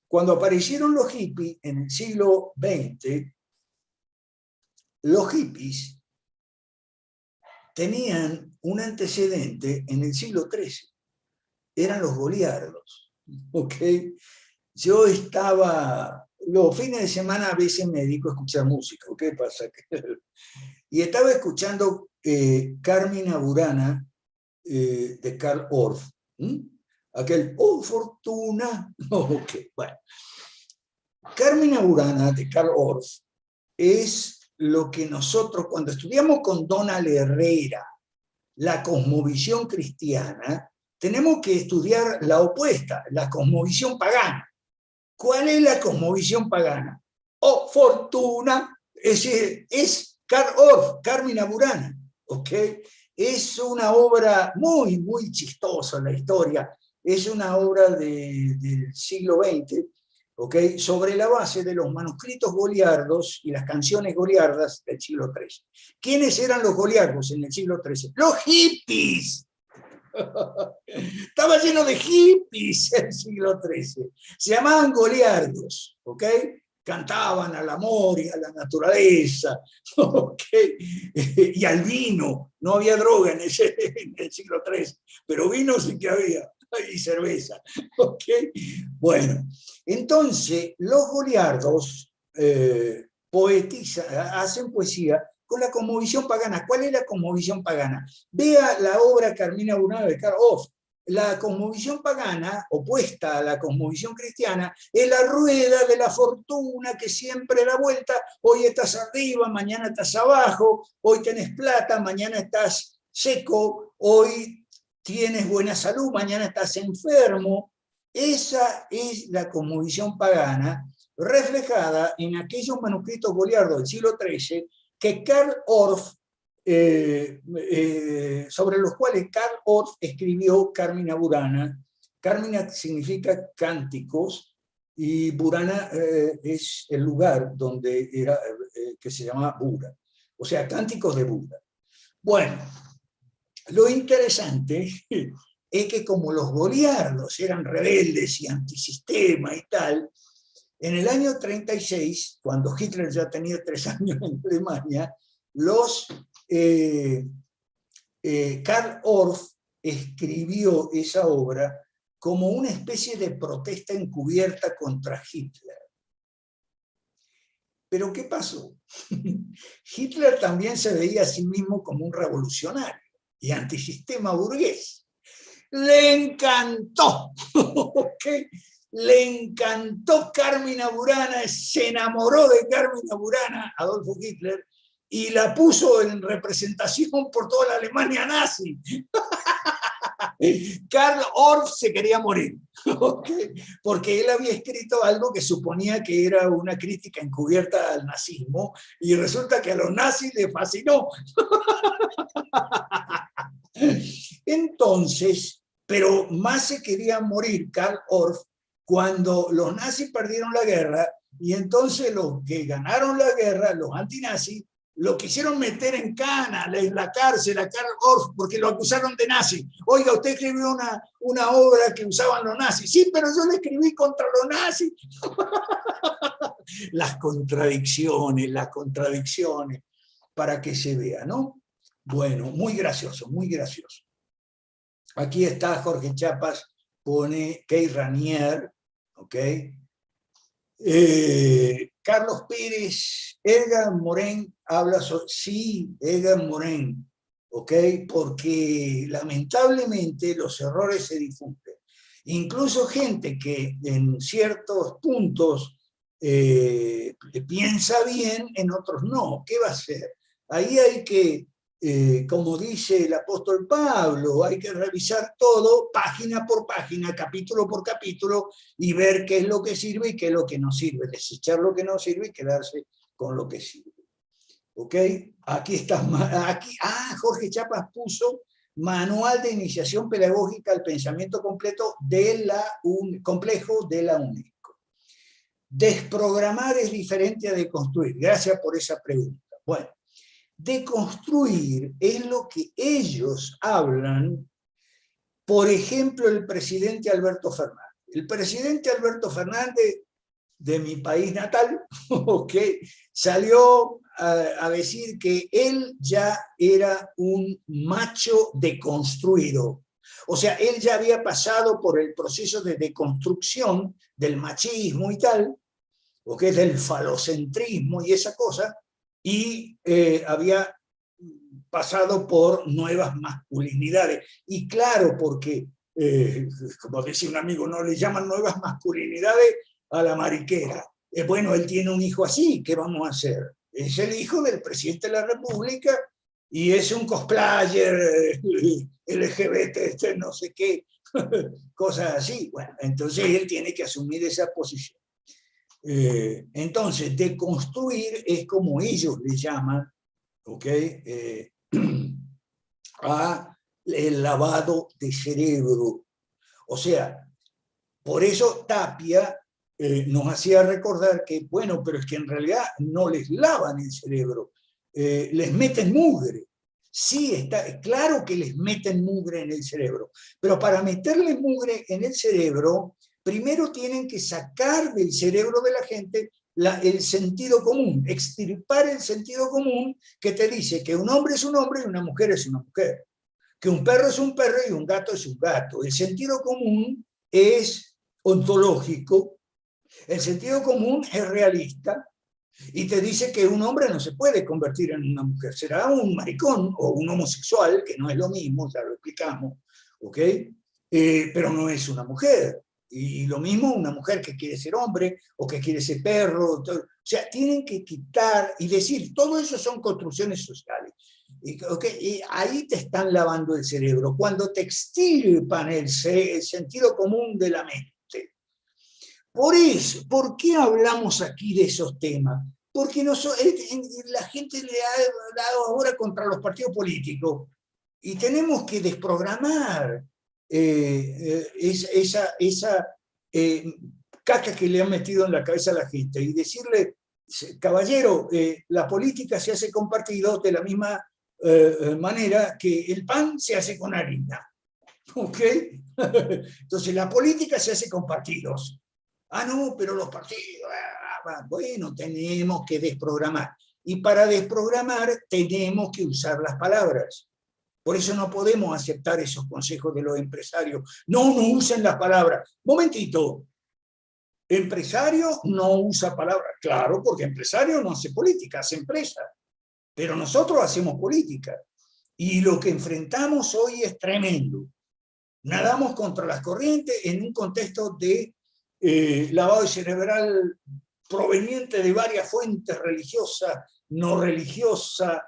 Cuando aparecieron los hippies en el siglo XX, los hippies tenían un antecedente en el siglo XIII. Eran los goliardos, ¿ok? Yo estaba, los fines de semana a veces me dedico a escuchar música, ¿qué pasa? Y estaba escuchando Carmina Burana de Carl Orff. Aquel, oh, fortuna. Ok, bueno. Carmina Burana de Carl Orff es lo que nosotros, cuando estudiamos con Donald Herrera, la cosmovisión cristiana, tenemos que estudiar la opuesta, la cosmovisión pagana. ¿Cuál es la cosmovisión pagana? Oh, fortuna, es Carl Orff, Carmina Burana, ¿ok? Es una obra muy, muy chistosa en la historia, es una obra del siglo XX, ¿ok? Sobre la base de los manuscritos goliardos y las canciones goliardas del siglo XIII. ¿Quiénes eran los goliardos en el siglo XIII? ¡Los hippies! Estaba lleno de hippies en el siglo XIII. Se llamaban goliardos, ¿ok? Cantaban al amor y a la naturaleza, ¿ok? Y al vino. No había droga en el siglo XIII, pero vino sí que había, y cerveza, ¿ok? Bueno, entonces los goliardos hacen poesía con la cosmovisión pagana. ¿Cuál es la cosmovisión pagana? Vea la obra Carmina Burana de Carl Orff. La cosmovisión pagana, opuesta a la cosmovisión cristiana, es la rueda de la fortuna que siempre da vuelta. Hoy estás arriba, mañana estás abajo, hoy tenés plata, mañana estás seco, hoy tienes buena salud, mañana estás enfermo. Esa es la cosmovisión pagana reflejada en aquellos manuscritos goliardos del siglo XIII que Carl Orff, sobre los cuales Carl Orff escribió Carmina Burana. Carmina significa cánticos y Burana es el lugar donde era, que se llamaba Bura, o sea, cánticos de Buda. Bueno, lo interesante es que como los goliardos eran rebeldes y antisistema y tal, en el año 36, cuando Hitler ya tenía 3 años en Alemania, Carl Orff escribió esa obra como una especie de protesta encubierta contra Hitler. Pero ¿qué pasó? Hitler también se veía a sí mismo como un revolucionario y antisistema burgués. Le encantó, ¿ok? le encantó Carmina Burana, se enamoró de Carmina Burana, Adolfo Hitler, y la puso en representación por toda la Alemania nazi. Karl Orff se quería morir, ¿okay? Porque él había escrito algo que suponía que era una crítica encubierta al nazismo, y resulta que a los nazis les fascinó. Entonces, pero más se quería morir Karl Orff cuando los nazis perdieron la guerra, y entonces los que ganaron la guerra, los antinazis, lo quisieron meter en cana, en la cárcel a Karl Orff, porque lo acusaron de nazi. Oiga, usted escribió una obra que usaban los nazis. Sí, pero yo la escribí contra los nazis. Las contradicciones, para que se vea, ¿no? Bueno, muy gracioso, muy gracioso. Aquí está Jorge Chapas, pone Kay Ranier, ¿ok? Carlos Pérez, Edgar Morin habla sobre, sí, Edgar Morin, ¿ok? Porque lamentablemente los errores se difunden. Incluso gente que en ciertos puntos piensa bien, en otros no. ¿Qué va a hacer? Ahí hay que, como dice el apóstol Pablo, hay que revisar todo página por página, capítulo por capítulo, y ver qué es lo que sirve y qué es lo que no sirve, desechar lo que no sirve y quedarse con lo que sirve. ¿Ok? Aquí está, Jorge Chapas puso Manual de Iniciación Pedagógica al Pensamiento Complejo de la UNESCO. Desprogramar es diferente a deconstruir. Gracias por esa pregunta. Bueno, deconstruir es lo que ellos hablan, por ejemplo, el presidente Alberto Fernández. El presidente Alberto Fernández, de mi país natal, okay, salió a decir que él ya era un macho deconstruido. O sea, él ya había pasado por el proceso de deconstrucción del machismo y tal, o que es del falocentrismo y esa cosa, y había pasado por nuevas masculinidades. Y claro, porque, como decía un amigo, no le llaman nuevas masculinidades a la mariquera. Bueno, él tiene un hijo así, ¿qué vamos a hacer? Es el hijo del presidente de la República y es un cosplayer LGBT, no sé qué, cosas así. Bueno, entonces él tiene que asumir esa posición. Entonces, deconstruir es como ellos le llaman, ¿ok? A el lavado de cerebro. O sea, por eso Tapia nos hacía recordar que, bueno, pero es que en realidad no les lavan el cerebro, les meten mugre. Sí, está claro que les meten mugre en el cerebro, pero para meterle mugre en el cerebro, primero tienen que sacar del cerebro de la gente el sentido común, extirpar el sentido común que te dice que un hombre es un hombre y una mujer es una mujer, que un perro es un perro y un gato es un gato. El sentido común es ontológico, el sentido común es realista, y te dice que un hombre no se puede convertir en una mujer, será un maricón o un homosexual, que no es lo mismo, ya lo explicamos, ¿ok? Pero no es una mujer. Y lo mismo una mujer que quiere ser hombre o que quiere ser perro. Todo. O sea, tienen que quitar y decir, todo eso son construcciones sociales. Y ahí te están lavando el cerebro, cuando te extirpan el sentido común de la mente. Por eso, ¿por qué hablamos aquí de esos temas? Porque la gente le ha dado ahora contra los partidos políticos y tenemos que desprogramar esa caca que le han metido en la cabeza a la gente y decirle, caballero, la política se hace con partidos de la misma manera que el pan se hace con harina. ¿Ok? Entonces la política se hace con partidos. Ah, no, pero los partidos, bueno, tenemos que desprogramar. Y para desprogramar tenemos que usar las palabras. Por eso no podemos aceptar esos consejos de los empresarios. No usen las palabras. Momentito, empresario no usa palabras. Claro, porque empresario no hace política, hace empresa. Pero nosotros hacemos política. Y lo que enfrentamos hoy es tremendo. Nadamos contra las corrientes en un contexto de lavado cerebral proveniente de varias fuentes religiosas, no religiosas,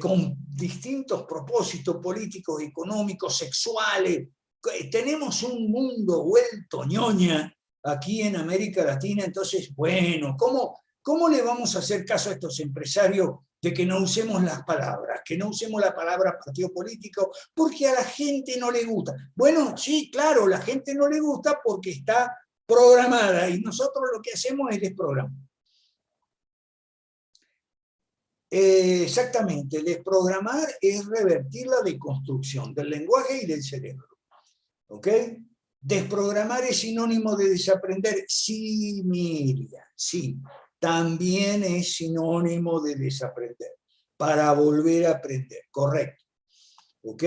con distintos propósitos políticos, económicos, sexuales. Tenemos un mundo vuelto ñoña aquí en América Latina, entonces, bueno, ¿cómo le vamos a hacer caso a estos empresarios de que no usemos las palabras, que no usemos la palabra partido político, porque a la gente no le gusta? Bueno, sí, claro, la gente no le gusta porque está programada, y nosotros lo que hacemos es desprogramar. Exactamente, desprogramar es revertir la deconstrucción del lenguaje y del cerebro. ¿Ok? Desprogramar es sinónimo de desaprender. Sí, Miriam, sí. También es sinónimo de desaprender. Para volver a aprender, correcto. ¿Ok?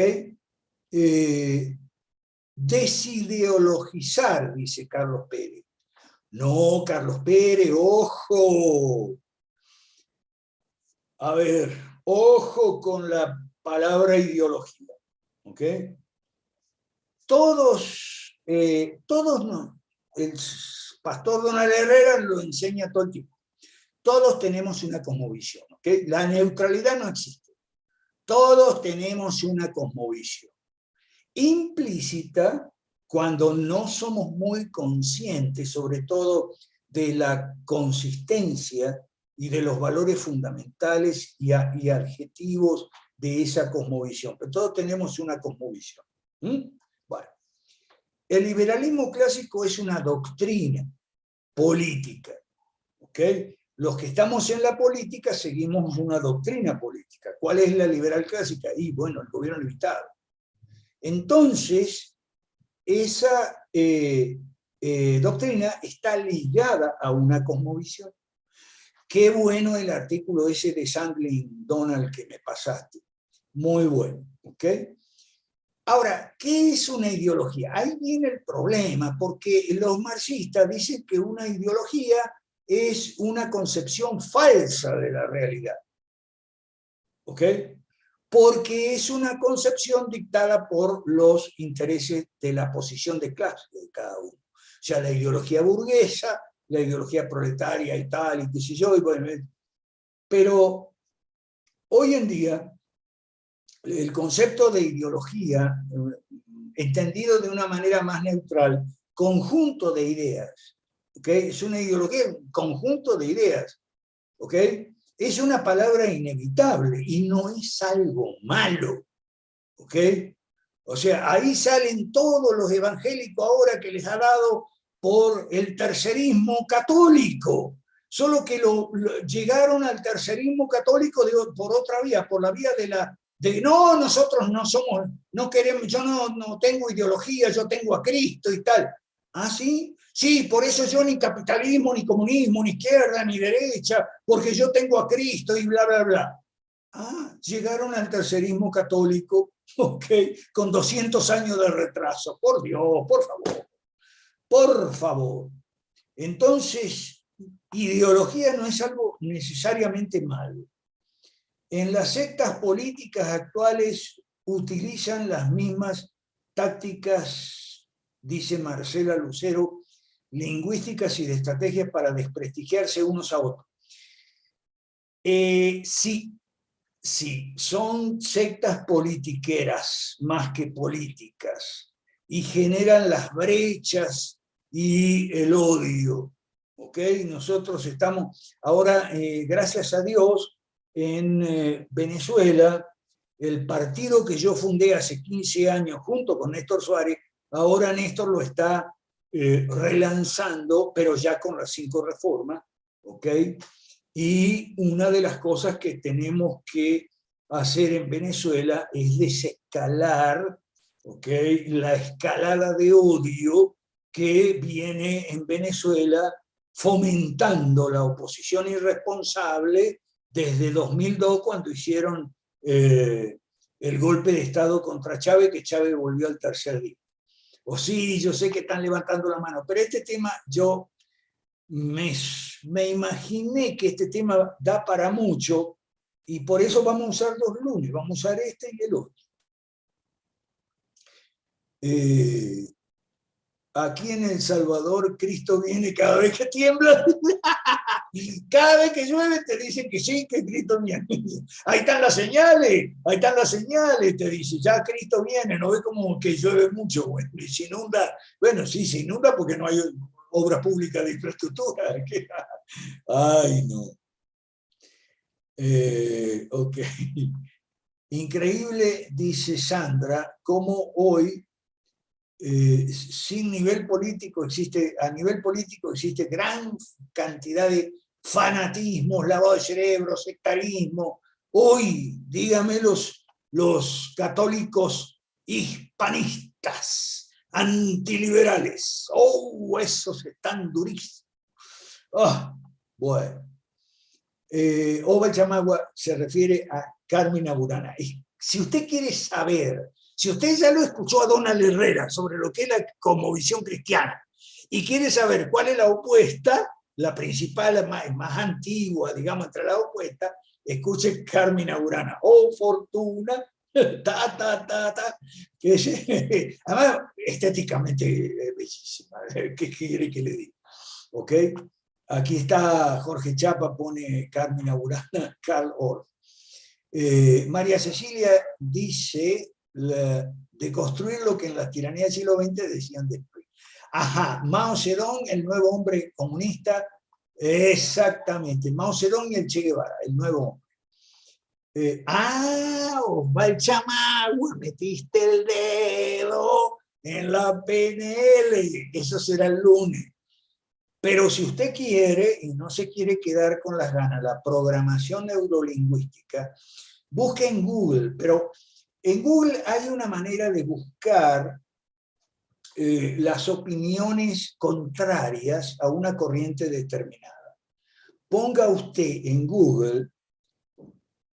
Desideologizar, dice Carlos Pérez. No, Carlos Pérez, ojo. A ver, ojo con la palabra ideología. ¿Ok? Todos no. El pastor Donald Herrera lo enseña todo el tiempo. Todos tenemos una cosmovisión. ¿Ok? La neutralidad no existe. Todos tenemos una cosmovisión. Implícita cuando no somos muy conscientes, sobre todo de la consistencia y de los valores fundamentales y adjetivos de esa cosmovisión. Pero todos tenemos una cosmovisión. Bueno, el liberalismo clásico es una doctrina política. ¿Ok? Los que estamos en la política seguimos una doctrina política. ¿Cuál es la liberal clásica? Y bueno, el gobierno limitado. Entonces, esa doctrina está ligada a una cosmovisión. Qué bueno el artículo ese de Sandling Donald que me pasaste. Muy bueno. ¿Ok? Ahora, ¿qué es una ideología? Ahí viene el problema, porque los marxistas dicen que una ideología es una concepción falsa de la realidad. ¿Ok? Porque es una concepción dictada por los intereses de la posición de clase de cada uno. O sea, la ideología burguesa, la ideología proletaria y tal, y qué sé yo, y bueno, pero hoy en día el concepto de ideología, entendido de una manera más neutral, conjunto de ideas, ¿okay? Es una ideología, un conjunto de ideas, ¿ok? Es una palabra inevitable y no es algo malo, ¿ok? O sea, ahí salen todos los evangélicos ahora que les ha dado por el tercerismo católico, solo que llegaron al tercerismo católico por otra vía, por la vía de no, nosotros no somos, no queremos, yo no tengo ideología, yo tengo a Cristo y tal. ¿Ah, sí? Sí, por eso yo ni capitalismo, ni comunismo, ni izquierda, ni derecha, porque yo tengo a Cristo y bla, bla, bla. Ah, llegaron al tercerismo católico, ok, con 200 años de retraso. Por Dios, por favor. Por favor. Entonces, ideología no es algo necesariamente malo. En las sectas políticas actuales utilizan las mismas tácticas, dice Marcela Lucero, lingüísticas y de estrategias para desprestigiarse unos a otros. Sí, son sectas politiqueras más que políticas y generan las brechas y el odio. ¿Ok? Nosotros estamos ahora, gracias a Dios, en Venezuela, el partido que yo fundé hace 15 años junto con Néstor Suárez, ahora Néstor lo está relanzando, pero ya con las 5 reformas, ¿ok? Y una de las cosas que tenemos que hacer en Venezuela es desescalar, ¿okay?, la escalada de odio que viene en Venezuela fomentando la oposición irresponsable desde 2002, cuando hicieron el golpe de Estado contra Chávez, que Chávez volvió al tercer día. O sí, yo sé que están levantando la mano, pero este tema yo me imaginé que este tema da para mucho y por eso vamos a usar 2 lunes, vamos a usar este y el otro. Aquí en El Salvador, Cristo viene cada vez que tiembla. Cada vez que llueve te dicen que sí, que Cristo viene. Ahí están las señales, te dice, ya Cristo viene, no ve como que llueve mucho, bueno, y se inunda, bueno, sí, se inunda porque no hay obras públicas de infraestructura. Ay, no. Ok. Increíble, dice Sandra, cómo hoy sin nivel político a nivel político existe gran cantidad de fanatismos, lavado de cerebro, sectarismo. Hoy, dígame los católicos hispanistas, antiliberales. Oh, esos están durísimos. Oh, bueno. Oval Chamagua se refiere a Carmina Burana. Si usted quiere saber, si usted ya lo escuchó a Donald Herrera sobre lo que es la cosmovisión cristiana y quiere saber cuál es la opuesta, la principal, más antigua, digamos, entre la opuesta, escuche Carmina Burana. Oh, fortuna, que es, además, estéticamente bellísima. ¿Qué quiere que le diga? ¿Ok? Aquí está Jorge Chapa, pone Carmina Burana, Karl Orff. María Cecilia dice de construir lo que en las tiranías del siglo XX decían después. Ajá, Mao Zedong, el nuevo hombre comunista, exactamente, Mao Zedong y el Che Guevara, el nuevo hombre. Osvaldo Chamagua, metiste el dedo en la PNL, eso será el lunes. Pero si usted quiere, y no se quiere quedar con las ganas, la programación neurolingüística, busque en Google, pero en Google hay una manera de buscar las opiniones contrarias a una corriente determinada. Ponga usted en Google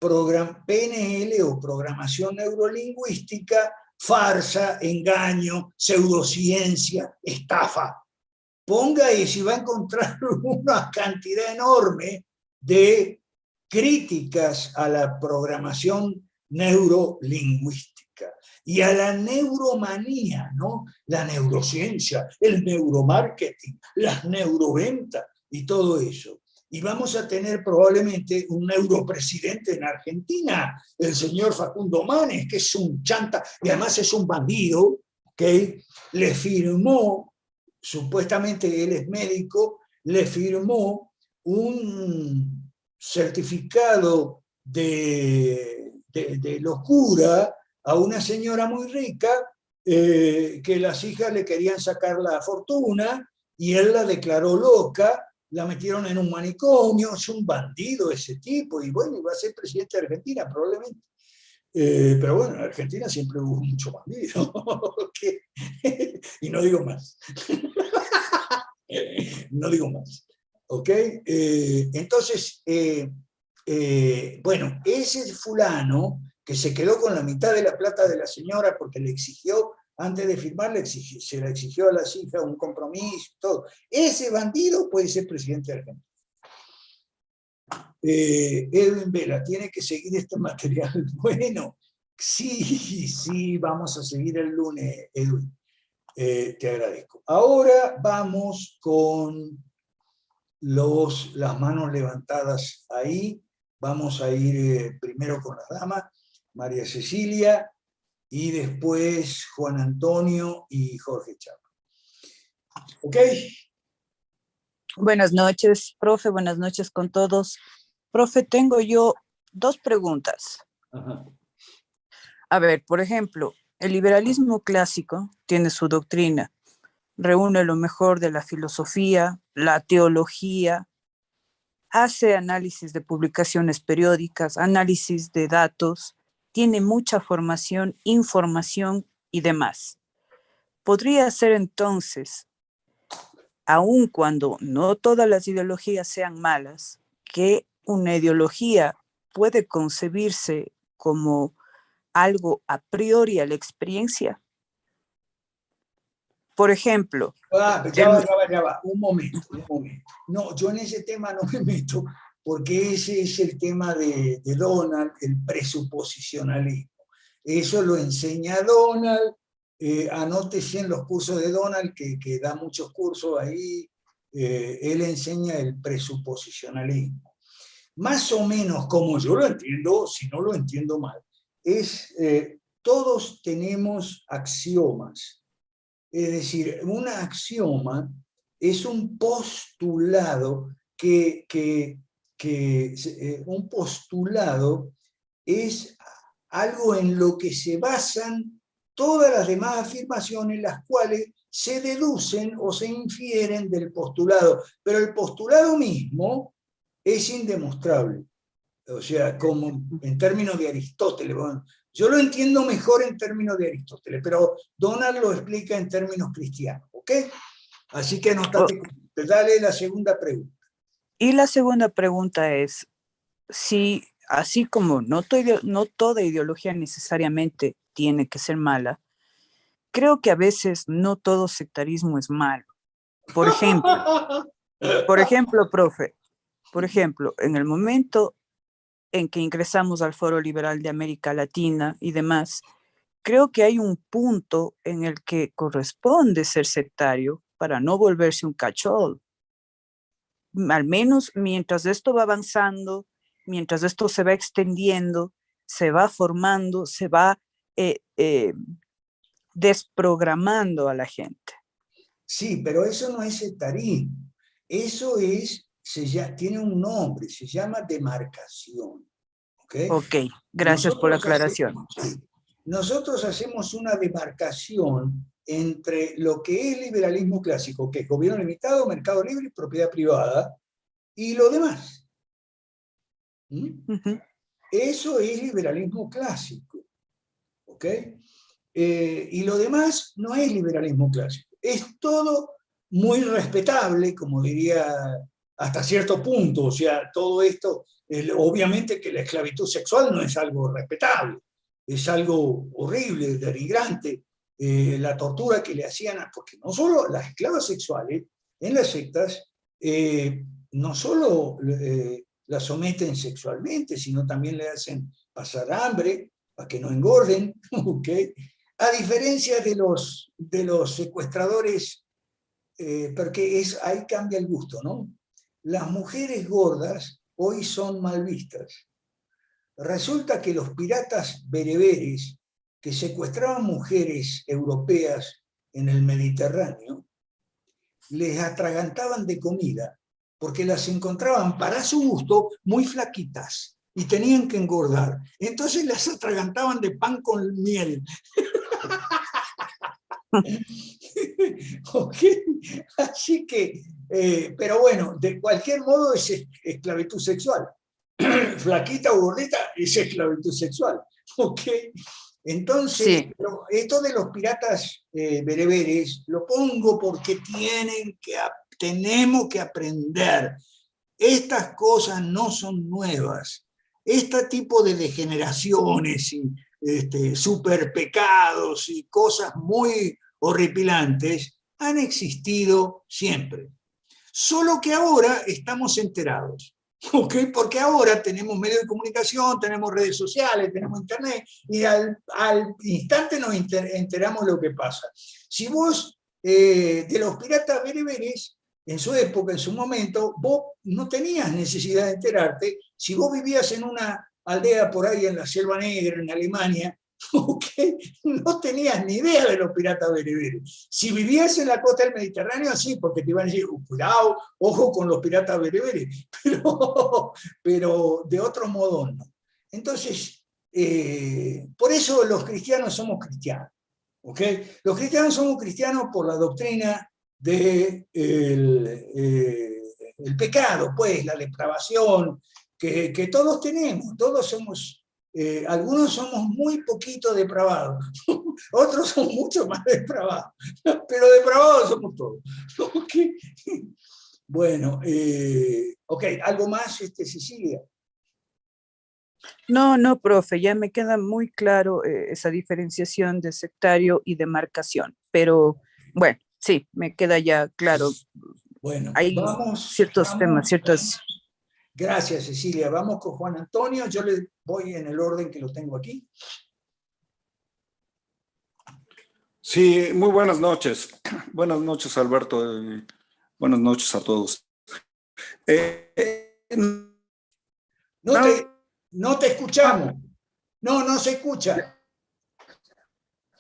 PNL o programación neurolingüística, farsa, engaño, pseudociencia, estafa. Ponga y si va a encontrar una cantidad enorme de críticas a la programación neurolingüística y a la neuromanía, ¿no? La neurociencia, el neuromarketing, las neuroventas y todo eso. Y vamos a tener probablemente un neuropresidente en Argentina, el señor Facundo Manes, que es un chanta y además es un bandido, que le firmó, supuestamente él es médico, le firmó un certificado de locura a una señora muy rica que las hijas le querían sacar la fortuna y él la declaró loca, la metieron en un manicomio, es un bandido ese tipo, y bueno, iba a ser presidente de Argentina probablemente. Pero bueno, en Argentina siempre hubo mucho bandido. Y no digo más. No digo más. ¿Ok? Entonces, bueno, ese fulano que se quedó con la mitad de la plata de la señora porque le exigió, antes de firmar, se le exigió a las hijas un compromiso, todo. Ese bandido puede ser presidente de Argentina. Edwin Vela, tiene que seguir este material. Bueno, sí, vamos a seguir el lunes, Edwin. Te agradezco. Ahora vamos con las manos levantadas ahí. Vamos a ir primero con las damas, María Cecilia, y después Juan Antonio y Jorge Chapa. ¿Ok? Buenas noches, profe, buenas noches con todos. Profe, tengo yo dos preguntas. Ajá. A ver, por ejemplo, el liberalismo clásico tiene su doctrina, reúne lo mejor de la filosofía, la teología, hace análisis de publicaciones periódicas, análisis de datos, tiene mucha formación, información y demás. Podría ser entonces, aun cuando no todas las ideologías sean malas, que una ideología puede concebirse como algo a priori a la experiencia. Por ejemplo... Ya va. Un momento. No, yo en ese tema no me meto, porque ese es el tema de Donald, el presuposicionalismo. Eso lo enseña Donald, anótese en los cursos de Donald, que da muchos cursos ahí. Él enseña el presuposicionalismo. Más o menos como yo lo entiendo, si no lo entiendo mal, es todos tenemos axiomas. Es decir, un axioma es un postulado un postulado es algo en lo que se basan todas las demás afirmaciones, las cuales se deducen o se infieren del postulado. Pero el postulado mismo es indemostrable. O sea, como en términos de Aristóteles. Bueno, yo lo entiendo mejor en términos de Aristóteles, pero Donald lo explica en términos cristianos, ¿ok? Así que anotate, dale la segunda pregunta. Y la segunda pregunta es, si así como no toda ideología necesariamente tiene que ser mala, creo que a veces no todo sectarismo es malo. Por ejemplo, profe, en el momento en que ingresamos al Foro Liberal de América Latina y demás, creo que hay un punto en el que corresponde ser sectario para no volverse un cachol. Al menos mientras esto va avanzando, mientras esto se va extendiendo, se va formando, se va desprogramando a la gente. Sí, pero eso no es sectarismo. Eso tiene un nombre, se llama demarcación. Ok, gracias por la aclaración. Nosotros hacemos una demarcación entre lo que es liberalismo clásico, que es gobierno limitado, mercado libre y propiedad privada, y lo demás. Eso es liberalismo clásico. ¿Ok? Y lo demás no es liberalismo clásico. Es todo muy respetable, como diría, hasta cierto punto. O sea, todo esto, obviamente que la esclavitud sexual no es algo respetable, es algo horrible, denigrante. La tortura que le hacían, porque no solo las esclavas sexuales en las sectas, no solo las someten sexualmente, sino también le hacen pasar hambre para que no engorden, ¿ok? A diferencia de los secuestradores, porque ahí cambia el gusto, ¿no? Las mujeres gordas hoy son mal vistas. Resulta que los piratas bereberes que secuestraban mujeres europeas en el Mediterráneo, les atragantaban de comida, porque las encontraban para su gusto muy flaquitas y tenían que engordar. Entonces las atragantaban de pan con miel. Okay. Así que, pero bueno, de cualquier modo es esclavitud sexual. Flaquita o gordita es esclavitud sexual. Okay. Entonces, sí. Pero esto de los piratas bereberes lo pongo porque tenemos que aprender. Estas cosas no son nuevas. Este tipo de degeneraciones y super pecados y cosas muy horripilantes han existido siempre. Solo que ahora estamos enterados. ¿Okay? Porque ahora tenemos medios de comunicación, tenemos redes sociales, tenemos internet, y al instante nos enteramos de lo que pasa. Si vos, de los piratas bereberes, en su época, en su momento, vos no tenías necesidad de enterarte. Si vos vivías en una aldea por ahí en la Selva Negra, en Alemania, ¿okay? No tenías ni idea de los piratas bereberes. Si vivías en la costa del Mediterráneo, sí, porque te iban a decir, cuidado, ojo con los piratas bereberes, pero de otro modo no. Entonces, por eso los cristianos somos cristianos. ¿Okay? Los cristianos somos cristianos por la doctrina del el pecado, pues, la depravación que todos tenemos, todos somos. Algunos somos muy poquito depravados, otros son mucho más depravados, pero depravados somos todos. Okay. Bueno, ok, ¿algo más, Cecilia? No, profe, ya me queda muy claro esa diferenciación de sectario y de marcación, pero bueno, sí, me queda ya claro. Bueno, hay ciertos temas, ciertas... Gracias, Cecilia. Vamos con Juan Antonio. Yo le voy en el orden que lo tengo aquí. Sí, muy buenas noches. Buenas noches, Alberto. Y buenas noches a todos. No no te escuchamos. No, no se escucha.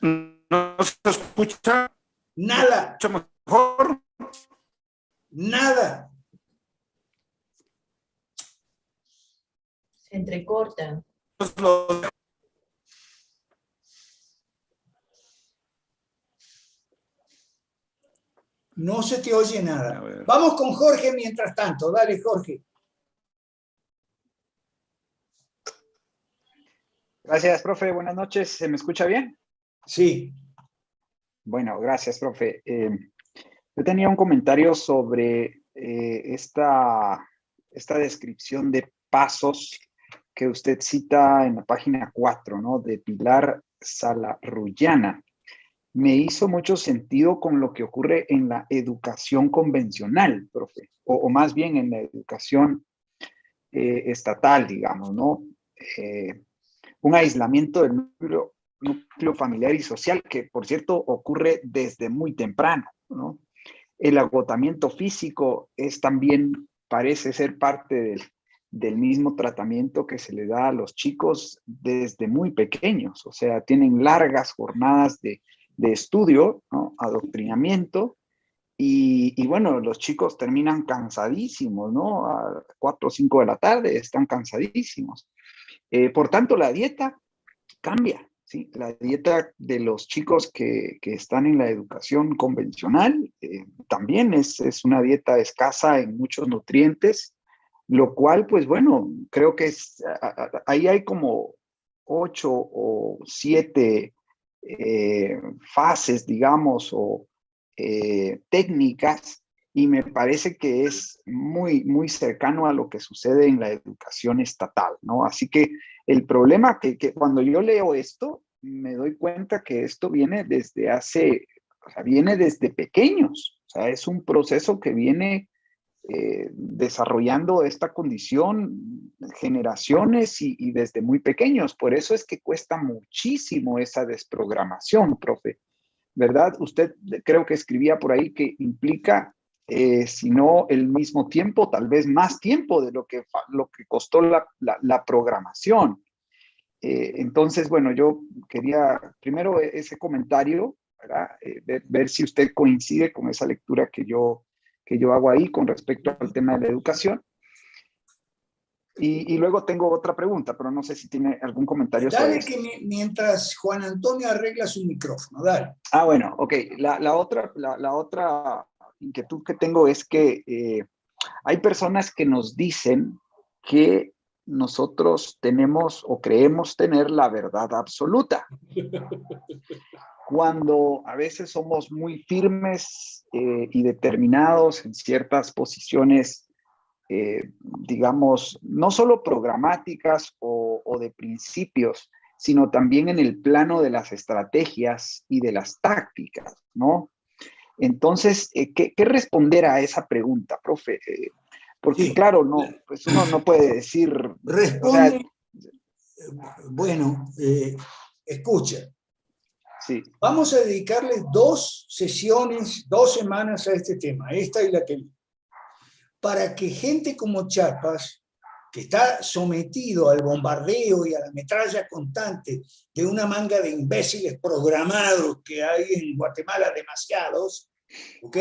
¿No se escucha? Nada, ¿Se escucha mejor? nada. Se entrecorta. Pues lo- No se te oye A nada. ver. Vamos con Jorge mientras tanto. Dale, Jorge. Gracias, profe. Buenas noches. ¿Se me escucha bien? Sí. Bueno, gracias, profe. Yo tenía un comentario sobre esta descripción de pasos que usted cita en la página 4, ¿no? De Pilar Salarrullana. Me hizo mucho sentido con lo que ocurre en la educación convencional, profe, o más bien en la educación estatal, digamos, ¿no? Un aislamiento del núcleo familiar y social que, por cierto, ocurre desde muy temprano, ¿no? El agotamiento físico es también, parece ser parte del mismo tratamiento que se le da a los chicos desde muy pequeños, o sea, tienen largas jornadas de estudio, ¿no? Adoctrinamiento, y bueno, los chicos terminan cansadísimos, ¿no? A 4 o 5 de la tarde están cansadísimos. Por tanto, la dieta cambia, ¿sí? La dieta de los chicos que están en la educación convencional también es una dieta escasa en muchos nutrientes, lo cual, pues bueno, creo que ahí hay como 8 o 7 fases, digamos, o técnicas, y me parece que es muy, muy cercano a lo que sucede en la educación estatal, ¿no? Así que el problema que cuando yo leo esto, me doy cuenta que esto viene desde viene desde pequeños, o sea, es un proceso que viene desarrollando esta condición generaciones y desde muy pequeños. Por eso es que cuesta muchísimo esa desprogramación, profe, ¿verdad? Usted creo que escribía por ahí que implica, si no el mismo tiempo, tal vez más tiempo de lo que costó la programación. Entonces, bueno, yo quería primero ese comentario, ¿verdad? Ver si usted coincide con esa lectura que yo hago ahí con respecto al tema de la educación. Y luego tengo otra pregunta, pero no sé si tiene algún comentario sobre Dale esto. que mientras Juan Antonio arregla su micrófono, dale. Ah, bueno, ok. La otra inquietud que tengo es que hay personas que nos dicen que nosotros tenemos o creemos tener la verdad absoluta, cuando a veces somos muy firmes y determinados en ciertas posiciones, digamos, no solo programáticas o de principios, sino también en el plano de las estrategias y de las tácticas, ¿no? Entonces, ¿qué responder a esa pregunta, profe? Porque Sí. claro, no, pues uno no puede decir, Responde. o sea, Bueno, escucha. sí. Vamos a dedicarle 2 sesiones, 2 semanas a este tema, esta y la que viene, para que gente como Chiapas, que está sometido al bombardeo y a la metralla constante de una manga de imbéciles programados que hay en Guatemala, demasiados, ¿ok?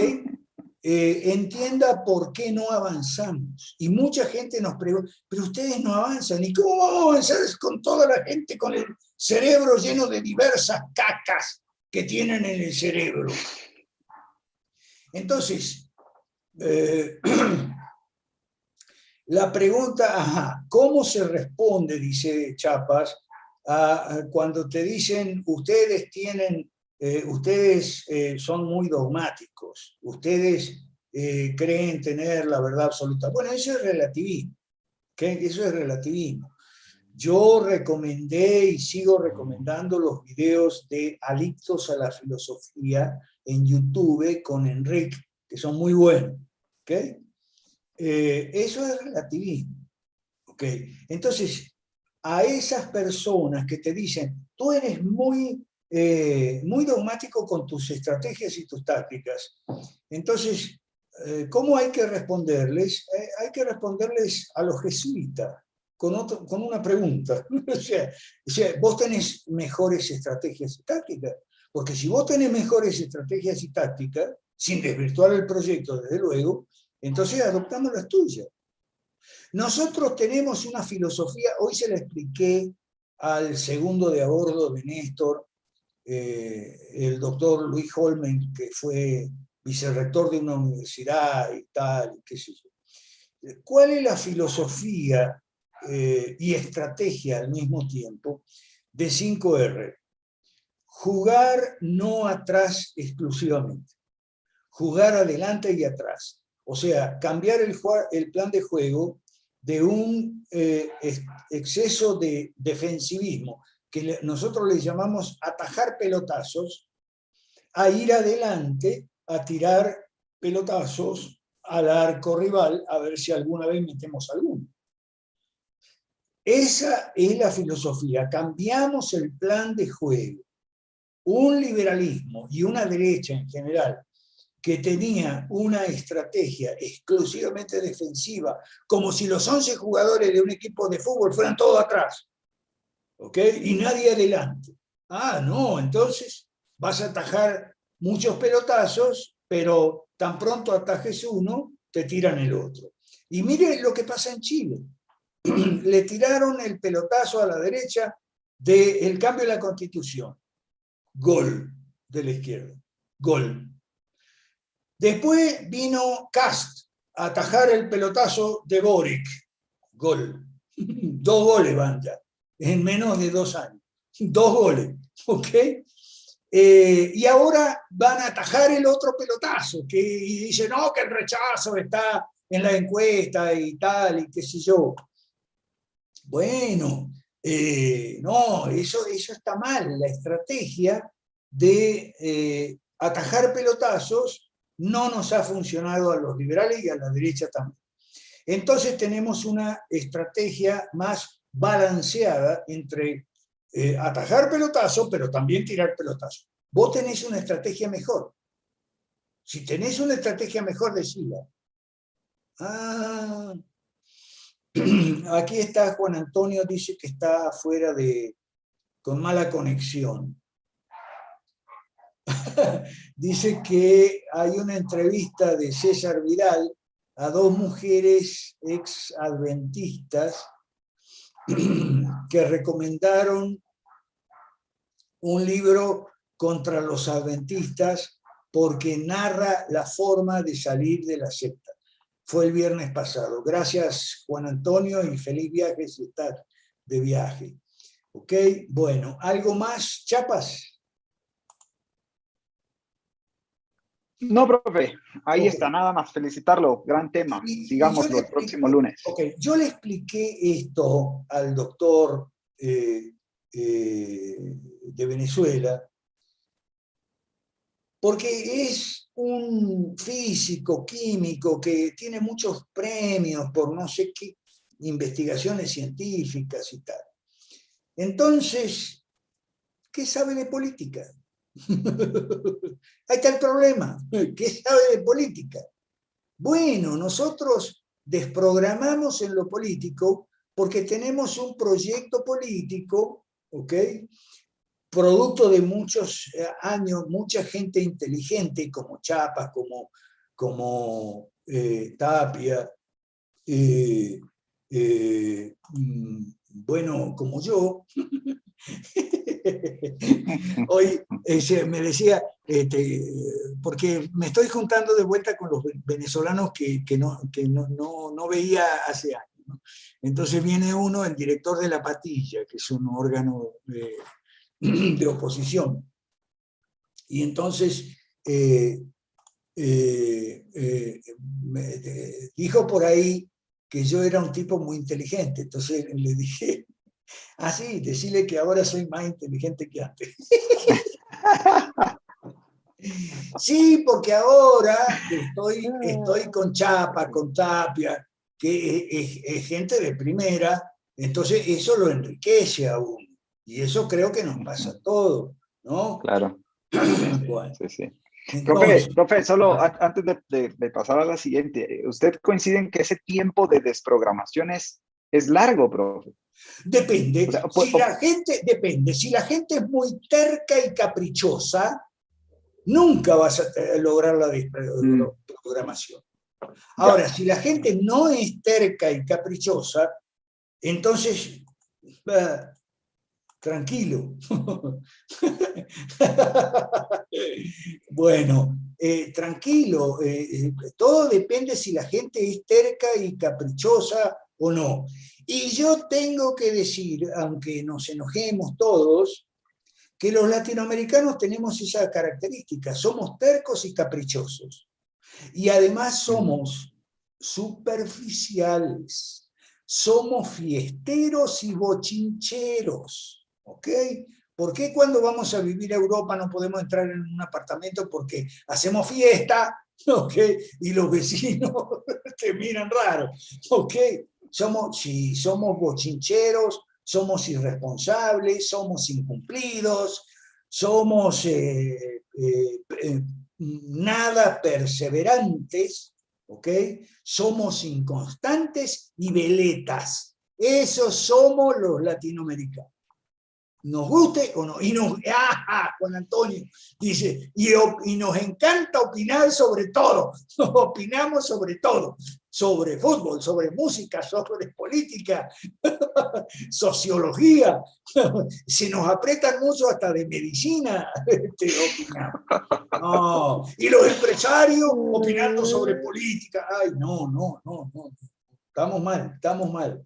Entienda por qué no avanzamos. Y mucha gente nos pregunta, pero ustedes no avanzan. ¿Y cómo vamos a avanzar con toda la gente con el cerebro lleno de diversas cacas que tienen en el cerebro? Entonces, la pregunta, ¿cómo se responde, dice Chapas, cuando te dicen, ustedes son muy dogmáticos, ustedes creen tener la verdad absoluta? Bueno, eso es relativismo, ¿okay? Eso es relativismo. Yo recomendé y sigo recomendando los videos de Adictos a la Filosofía en YouTube con Enrique, que son muy buenos, ¿ok? Eso es relativismo, ¿ok? Entonces, a esas personas que te dicen, tú eres muy muy dogmático con tus estrategias y tus tácticas. Entonces, ¿cómo hay que responderles? Hay que responderles a los jesuitas con una pregunta. O sea, vos tenés mejores estrategias y tácticas, porque si vos tenés mejores estrategias y tácticas, sin desvirtuar el proyecto, desde luego, entonces adoptamos las tuyas. Nosotros tenemos una filosofía, hoy se la expliqué al segundo de a bordo de Néstor, el doctor Luis Holmen, que fue vicerrector de una universidad y tal, qué sé yo. ¿Cuál es la filosofía y estrategia al mismo tiempo de 5R? Jugar no atrás exclusivamente, jugar adelante y atrás. O sea, cambiar el plan de juego de un exceso de defensivismo, que nosotros le llamamos atajar pelotazos, a ir adelante a tirar pelotazos al arco rival, a ver si alguna vez metemos alguno. Esa es la filosofía. Cambiamos el plan de juego. Un liberalismo y una derecha en general que tenía una estrategia exclusivamente defensiva, como si los 11 jugadores de un equipo de fútbol fueran todos atrás, ¿ok? Y nadie adelante. Ah, no, entonces vas a atajar muchos pelotazos, pero tan pronto atajes uno, te tiran el otro. Y mire lo que pasa en Chile. Le tiraron el pelotazo a la derecha del cambio de la Constitución. Gol de la izquierda. Gol. Después vino Kast a atajar el pelotazo de Boric. Gol. 2 goles van ya, en menos de 2 años. 2 goles, ¿ok? Y ahora van a atajar el otro pelotazo, y dicen, no, que el rechazo está en la encuesta y tal, y qué sé yo. Bueno, no, eso está mal. La estrategia de atajar pelotazos no nos ha funcionado a los liberales y a la derecha también. Entonces tenemos una estrategia más balanceada entre atajar pelotazos, pero también tirar pelotazos. Vos tenés una estrategia mejor. Si tenés una estrategia mejor, decila. Ah, aquí está Juan Antonio, dice que está fuera con mala conexión. Dice que hay una entrevista de César Vidal a 2 mujeres ex-adventistas que recomendaron un libro contra los adventistas porque narra la forma de salir de la secta. Fue el viernes pasado. Gracias, Juan Antonio, y feliz viaje si estás de viaje. ¿Ok? Bueno, ¿algo más, Chapas? No, profe, ahí Ok. está, nada más, felicitarlo, gran tema, sigámoslo el próximo lunes. Ok, yo le expliqué esto al doctor de Venezuela, porque es un físico, químico, que tiene muchos premios por no sé qué investigaciones científicas y tal. Entonces, ¿qué sabe de política? Ahí está el problema. ¿Qué sabe de política? Bueno, nosotros desprogramamos en lo político porque tenemos un proyecto político, ¿ok? Producto de muchos años, mucha gente inteligente como Chapas, como Tapia, bueno, como yo. Hoy me decía, porque me estoy juntando de vuelta con los venezolanos que no veía hace años, ¿no? Entonces viene uno, el director de La Patilla, que es un órgano de oposición. Y entonces me dijo por ahí que yo era un tipo muy inteligente. Entonces le dije, ah, sí, decirle que ahora soy más inteligente que antes. Sí, porque ahora estoy con Chapa, con Tapia, que es gente de primera, entonces eso lo enriquece a uno. Y eso creo que nos pasa a todos. ¿no? Claro. Bueno, Sí, sí. entonces, Profe, solo antes de pasar a la siguiente, ¿usted coincide en que ese tiempo de desprogramación es largo, profe? depende. O sea, Depende. Si la gente es muy terca y caprichosa, nunca vas a lograr la desprogramación. Ahora, si la gente no es terca y caprichosa, entonces, tranquilo. Bueno, tranquilo. Todo depende si la gente es terca y caprichosa o no. Y yo tengo que decir, aunque nos enojemos todos, que los latinoamericanos tenemos esa característica. Somos tercos y caprichosos. Y además somos superficiales, somos fiesteros y bochincheros, ¿ok? ¿Por qué cuando vamos a vivir a Europa no podemos entrar en un apartamento? Porque hacemos fiesta, ¿ok? Y los vecinos te miran raro, ¿ok? Somos bochincheros, somos irresponsables, somos incumplidos, somos nada perseverantes, ¿ok? Somos inconstantes y veletas. Esos somos los latinoamericanos. Nos guste o no. Y Juan Antonio dice, y nos encanta opinar sobre todo. Nos opinamos sobre todo. Sobre fútbol, sobre música, sobre política, sociología. Se nos apretan mucho hasta de medicina. Opinamos. No. Y los empresarios opinando sobre política. Ay, no. Estamos mal.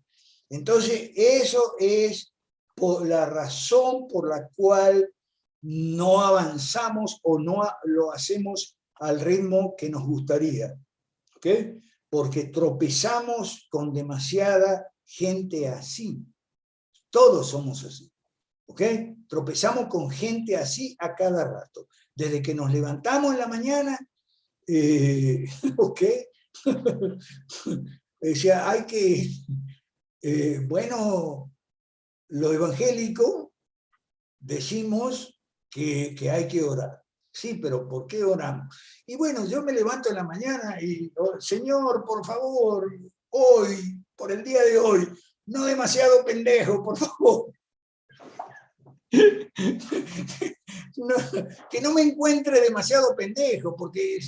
Entonces, eso es por la razón por la cual no avanzamos o no lo hacemos al ritmo que nos gustaría. ¿Ok? Porque tropezamos con demasiada gente así. Todos somos así. ¿Ok? Tropezamos con gente así a cada rato. Desde que nos levantamos en la mañana, ¿ok? Decía, hay que, bueno, lo evangélico decimos que hay que orar. Sí, pero ¿por qué oramos? Y bueno, yo me levanto en la mañana y, Señor, por favor, hoy, por el día de hoy, no demasiado pendejo, por favor. No, que no me encuentre demasiado pendejo, porque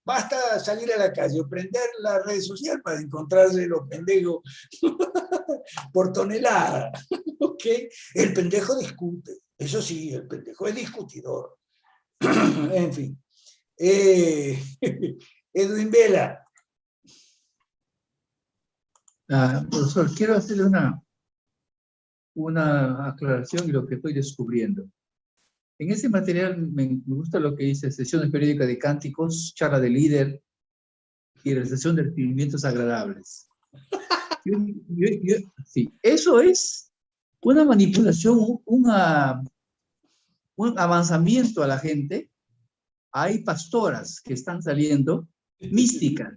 basta salir a la calle o prender la red social para encontrarse los pendejos por tonelada. ¿Okay? El pendejo discute, eso sí, el pendejo es discutidor. En fin. Edwin Vela. Profesor, quiero hacerle una aclaración y lo que estoy descubriendo. En este material me gusta lo que dice sesiones periódicas de cánticos, charla de líder y realización de recibimientos agradables. Sí, eso es una manipulación, un avanzamiento a la gente. Hay pastoras que están saliendo místicas,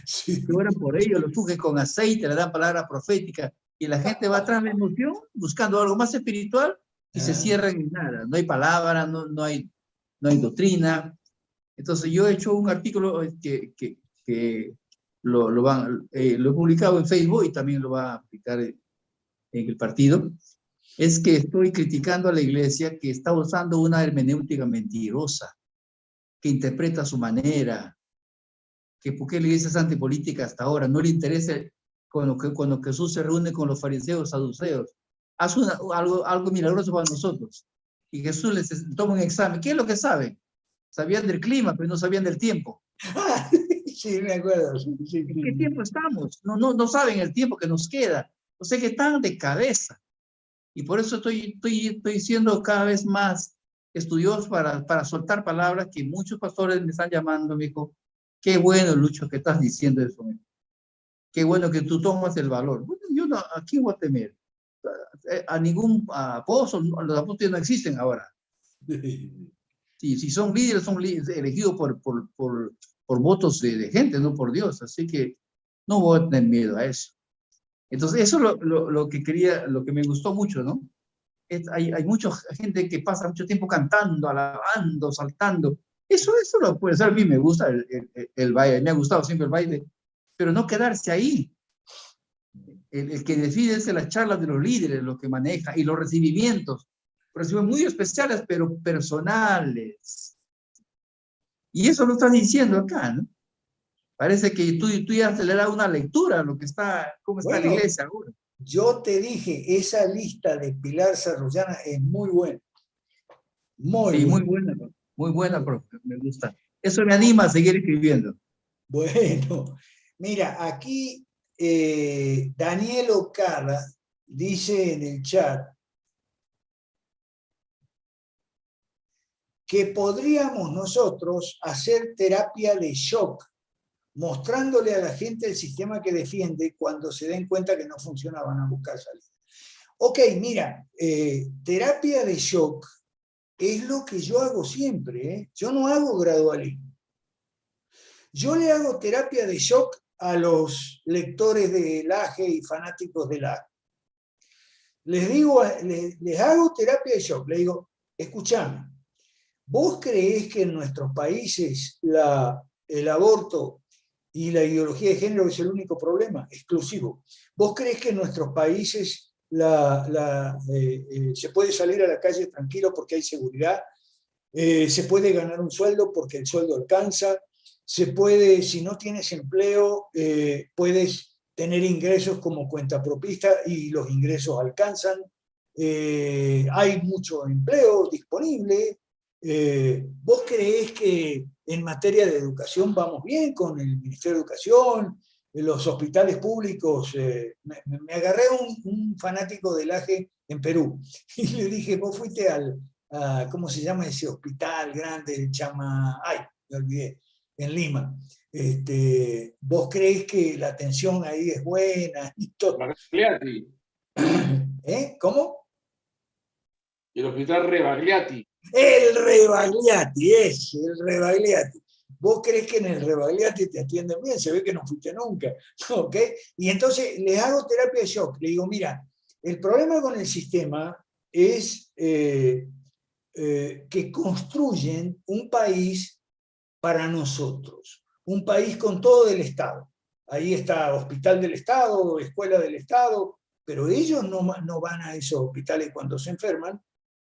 Sí. que oran por ellos, los ungen con aceite, le dan palabra profética, y la gente va atrás de la emoción buscando algo más espiritual y se cierran en nada. No hay palabra, no hay doctrina. Entonces yo he hecho un artículo que lo he publicado en Facebook y también lo va a aplicar en el partido. Es que estoy criticando a la iglesia que está usando una hermenéutica mentirosa, que interpreta a su manera, que por qué la iglesia es antipolítica hasta ahora, no le interesa cuando Jesús se reúne con los fariseos, saduceos, hace algo milagroso para nosotros. Y Jesús les toma un examen. ¿Qué es lo que saben? Sabían del clima, pero no sabían del tiempo. Sí, me acuerdo. Sí. ¿En qué tiempo estamos? No saben el tiempo que nos queda. O sea que están de cabeza. Y por eso estoy siendo cada vez más estudioso para soltar palabras que muchos pastores me están llamando. Me dijo, qué bueno, Lucho, que estás diciendo eso. Qué bueno que tú tomas el valor. Bueno, yo no, aquí voy a temer. A ningún apóstol, los apóstoles no existen ahora. Si son líderes elegidos por votos de gente, no por Dios. Así que no voy a tener miedo a eso. Entonces, eso es lo que quería, lo que me gustó mucho, ¿no? hay mucha gente que pasa mucho tiempo cantando, alabando, saltando. Eso lo puede ser. A mí me gusta el baile, me ha gustado siempre el baile, pero no quedarse ahí. El que decide es las charlas de los líderes, lo que maneja, y los recibimientos muy especiales, pero personales. Y eso lo estás diciendo acá, ¿no? Parece que tú ya le das una lectura a lo que está, cómo está la iglesia ahora. Yo te dije, esa lista de Pilar Sarroyana es muy buena. Muy buena, profe, me gusta. Eso me anima a seguir escribiendo. Bueno, mira, aquí Daniel Ocada dice en el chat que podríamos nosotros hacer terapia de shock, mostrándole a la gente el sistema que defiende cuando se den cuenta que no funciona, van a buscar salida. Ok, mira, terapia de shock es lo que yo hago siempre, ¿eh? Yo no hago gradualismo. Yo le hago terapia de shock a los lectores de Laje y fanáticos de Laje. Les digo, les hago terapia de shock, les digo, escuchame, ¿vos creés que en nuestros países el aborto y la ideología de género es el único problema? Exclusivo. ¿Vos creés que en nuestros países se puede salir a la calle tranquilo porque hay seguridad? ¿Se puede ganar un sueldo porque el sueldo alcanza? Se puede, si no tienes empleo, puedes tener ingresos como cuentapropista y los ingresos alcanzan. Hay mucho empleo disponible. ¿Vos creés que en materia de educación vamos bien con el Ministerio de Educación, los hospitales públicos? Me agarré un fanático del AGE en Perú y le dije, vos fuiste ¿cómo se llama ese hospital grande? Ay, me olvidé, en Lima. ¿Vos creés que la atención ahí es buena? Y todo. ¿Cómo? El hospital Rebagliati. El Rebagliati, el Rebagliati. ¿Vos creés que en el Rebagliati te atienden bien? Se ve que no fuiste nunca, ¿ok? Y entonces les hago terapia de shock. Le digo, mira, el problema con el sistema es que construyen un país para nosotros, un país con todo del Estado. Ahí está hospital del Estado, escuela del Estado, pero ellos no van a esos hospitales cuando se enferman,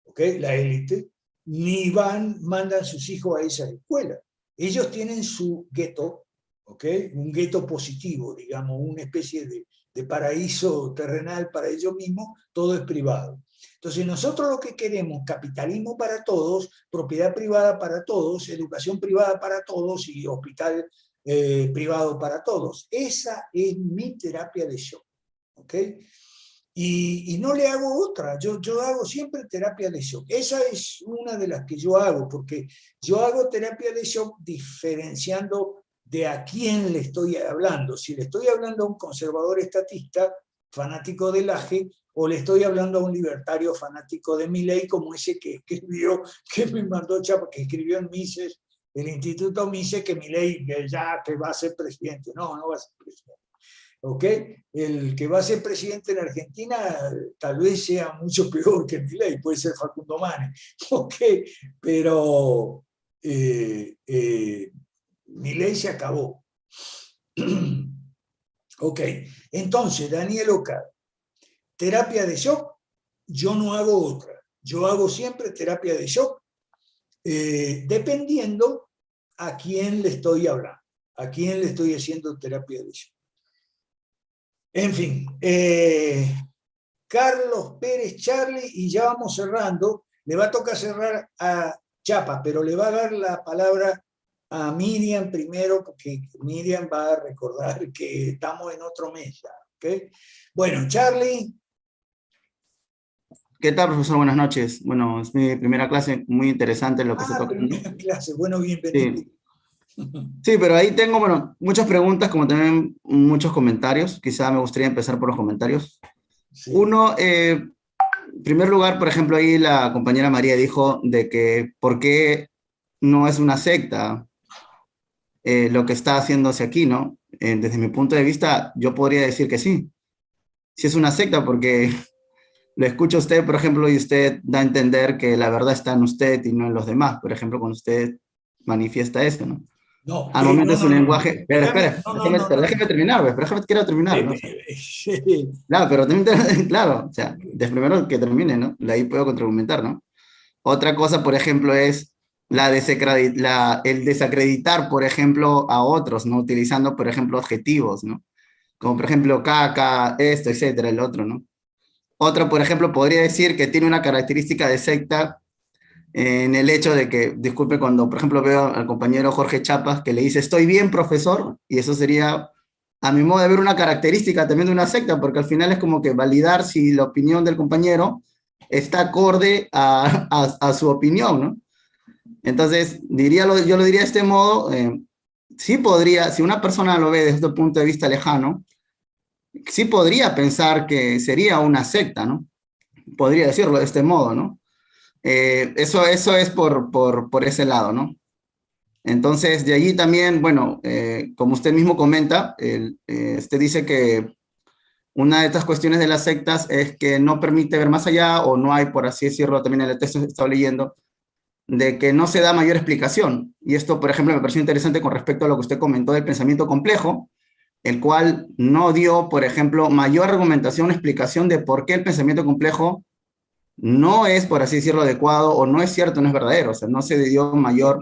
¿ok? La élite, ni mandan sus hijos a esas escuelas. Ellos tienen su gueto, ¿ok? Un gueto positivo, digamos, una especie de paraíso terrenal para ellos mismos, todo es privado. Entonces nosotros lo que queremos, capitalismo para todos, propiedad privada para todos, educación privada para todos y hospital privado para todos. Esa es mi terapia de shock, ¿ok? Y no le hago otra, yo hago siempre terapia de shock. Esa es una de las que yo hago, porque yo hago terapia de shock diferenciando de a quién le estoy hablando. Si le estoy hablando a un conservador estatista, fanático del AGE, o le estoy hablando a un libertario fanático de Milei, como ese que escribió, que me mandó Chapa, que escribió en Mises, el Instituto Mises, que Milei que va a ser presidente. No va a ser presidente. ¿Ok? El que va a ser presidente en Argentina tal vez sea mucho peor que Milei, puede ser Facundo Manes. ¿Ok? Pero Milei se acabó. Ok, entonces, Daniel Ocada, terapia de shock, yo no hago otra. Yo hago siempre terapia de shock, dependiendo a quién le estoy hablando, a quién le estoy haciendo terapia de shock. En fin, Carlos Pérez Charlie, y ya vamos cerrando. Le va a tocar cerrar a Chapa, pero le va a dar la palabra a Miriam primero, porque Miriam va a recordar que estamos en otro mes ya, ¿ok? Bueno, Charlie. ¿Qué tal, profesor? Buenas noches. Bueno, es mi primera clase, muy interesante lo que se toca. Primera clase, bueno, bienvenido. Sí. Sí, pero ahí tengo, bueno, muchas preguntas, como también muchos comentarios. Quizá me gustaría empezar por los comentarios. Sí. Uno, en primer lugar, por ejemplo, ahí la compañera María dijo de que por qué no es una secta lo que está haciéndose aquí, ¿no? Desde mi punto de vista, yo podría decir que sí. Sí es una secta porque lo escucha usted, por ejemplo, y usted da a entender que la verdad está en usted y no en los demás, por ejemplo, cuando usted manifiesta eso, ¿no? No, Al momento no, de su no, no. lenguaje... Pero espera, déjeme terminar, pues, pero quiero terminar, ¿no? Sí. Claro, pero también, claro, o sea, de primero que termine, ¿no? De ahí puedo contraargumentar, ¿no? Otra cosa, por ejemplo, es el desacreditar, por ejemplo, a otros, ¿no? Utilizando, por ejemplo, adjetivos, ¿no? Como, por ejemplo, caca, esto, etcétera, el otro, ¿no? Otro, por ejemplo, podría decir que tiene una característica de secta en el hecho de que, disculpe, cuando, por ejemplo, veo al compañero Jorge Chapas que le dice, estoy bien, profesor, y eso sería, a mi modo de ver, una característica también de una secta, porque al final es como que validar si la opinión del compañero está acorde a su opinión, ¿no? Entonces, yo lo diría de este modo, sí podría, si una persona lo ve desde un punto de vista lejano, sí podría pensar que sería una secta, ¿no? Podría decirlo de este modo, ¿no? Eso es por ese lado, ¿no? Entonces, de allí también, bueno, como usted mismo comenta, usted dice que una de estas cuestiones de las sectas es que no permite ver más allá, o no hay, por así decirlo, también en el texto que estaba leyendo, de que no se da mayor explicación. Y esto, por ejemplo, me pareció interesante con respecto a lo que usted comentó del pensamiento complejo, el cual no dio, por ejemplo, mayor argumentación, explicación de por qué el pensamiento complejo no es, por así decirlo, adecuado, o no es cierto, no es verdadero. O sea, no se dio mayor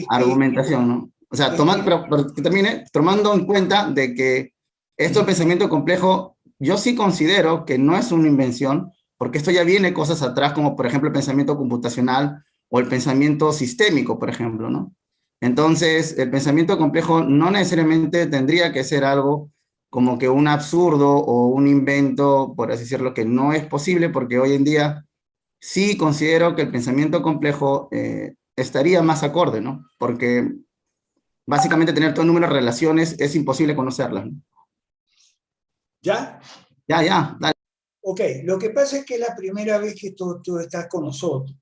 argumentación, ¿no? O sea, pero que termine, tomando en cuenta de que esto del pensamiento complejo, yo sí considero que no es una invención, porque esto ya viene cosas atrás, como por ejemplo el pensamiento computacional o el pensamiento sistémico, por ejemplo, ¿no? Entonces, el pensamiento complejo no necesariamente tendría que ser algo como que un absurdo o un invento, por así decirlo, que no es posible, porque hoy en día sí considero que el pensamiento complejo estaría más acorde, ¿no? Porque básicamente tener todo el número de relaciones es imposible conocerlas, ¿no? ¿Ya? Ya, dale. Ok, lo que pasa es que es la primera vez que tú estás con nosotros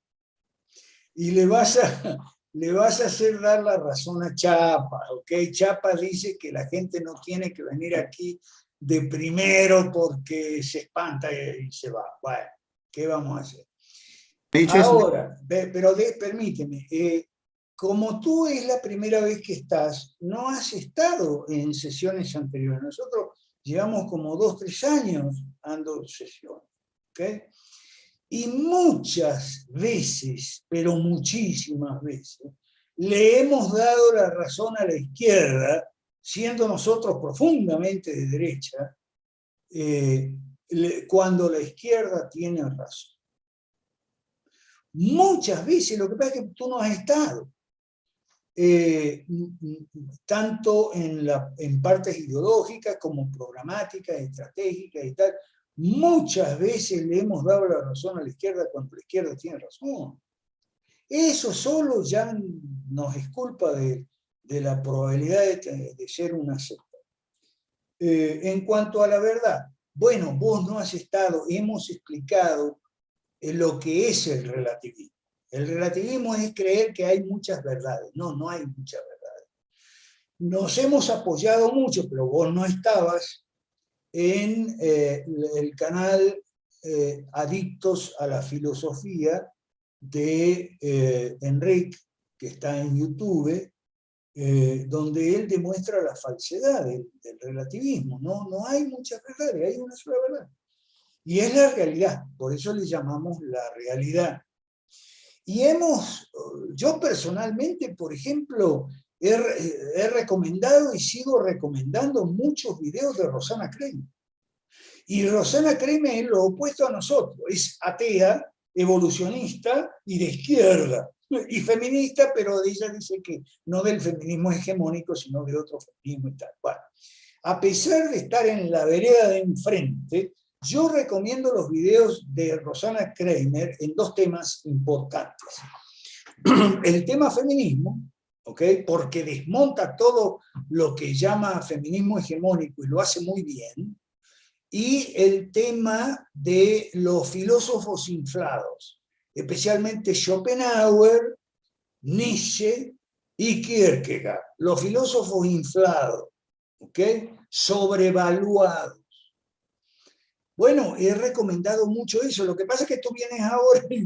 y le vas a hacer dar la razón a Chapa, ¿ok? Chapa dice que la gente no tiene que venir aquí de primero porque se espanta y se va. Bueno, ¿qué vamos a hacer? Ahora, pero permíteme, como tú es la primera vez que estás, no has estado en sesiones anteriores. Nosotros llevamos como 2 o 3 años dando sesiones, ¿ok? Y muchas veces, pero muchísimas veces, le hemos dado la razón a la izquierda, siendo nosotros profundamente de derecha, cuando la izquierda tiene razón. Muchas veces, lo que pasa es que tú no has estado, tanto en partes ideológicas como programáticas, estratégicas y tal. Muchas veces le hemos dado la razón a la izquierda cuando la izquierda tiene razón. Eso solo ya nos es culpa de la probabilidad de ser una secta. En cuanto a la verdad, bueno, vos no has estado, hemos explicado lo que es el relativismo. El relativismo es creer que hay muchas verdades. No, no hay muchas verdades. Nos hemos apoyado mucho, pero vos no estabas, en el canal Adictos a la Filosofía de Enrique, que está en YouTube, donde él demuestra la falsedad del relativismo. No hay muchas verdades, hay una sola verdad. Y es la realidad, por eso le llamamos la realidad. Y yo personalmente, por ejemplo, he recomendado y sigo recomendando muchos videos de Rosana Kramer. Y Rosana Kramer es lo opuesto a nosotros, es atea, evolucionista y de izquierda, y feminista, pero ella dice que no del feminismo hegemónico, sino de otro feminismo y tal. Bueno, a pesar de estar en la vereda de enfrente, yo recomiendo los videos de Rosana Kramer en 2 temas importantes. El tema feminismo, ¿okay? Porque desmonta todo lo que llama feminismo hegemónico y lo hace muy bien, y el tema de los filósofos inflados, especialmente Schopenhauer, Nietzsche y Kierkegaard, los filósofos inflados, ¿okay? Sobrevaluados. Bueno, he recomendado mucho eso. Lo que pasa es que tú vienes ahora y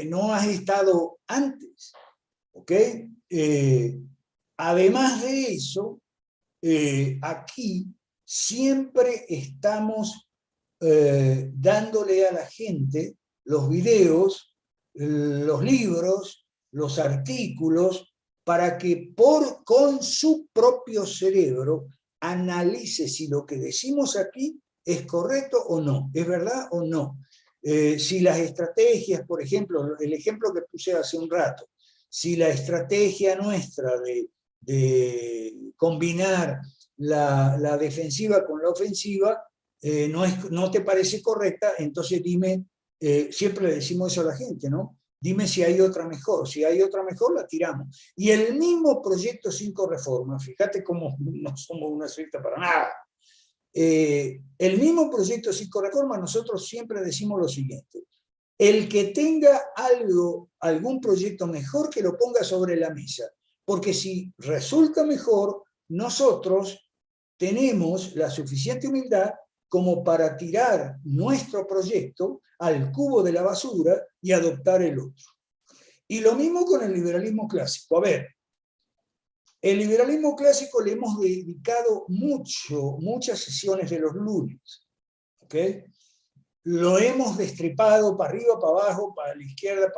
no has estado antes. ¿Ok? Además de eso, aquí siempre estamos dándole a la gente los videos, los libros, los artículos, para que con su propio cerebro analice si lo que decimos aquí es correcto o no, es verdad o no. Si las estrategias, por ejemplo, el ejemplo que puse hace un rato, si la estrategia nuestra de combinar la defensiva con la ofensiva no te parece correcta, entonces dime, siempre le decimos eso a la gente, ¿no? Dime si hay otra mejor, si hay otra mejor la tiramos. Y el mismo proyecto 5 reformas, fíjate cómo no somos una secta para nada. El mismo proyecto 5 reformas, nosotros siempre decimos lo siguiente: el que tenga algún proyecto mejor, que lo ponga sobre la mesa, porque si resulta mejor, nosotros tenemos la suficiente humildad como para tirar nuestro proyecto al cubo de la basura y adoptar el otro. Y lo mismo con el liberalismo clásico. A ver, el liberalismo clásico le hemos dedicado muchas sesiones de los lunes, ¿ok? Lo hemos destripado para arriba, para abajo, para la izquierda,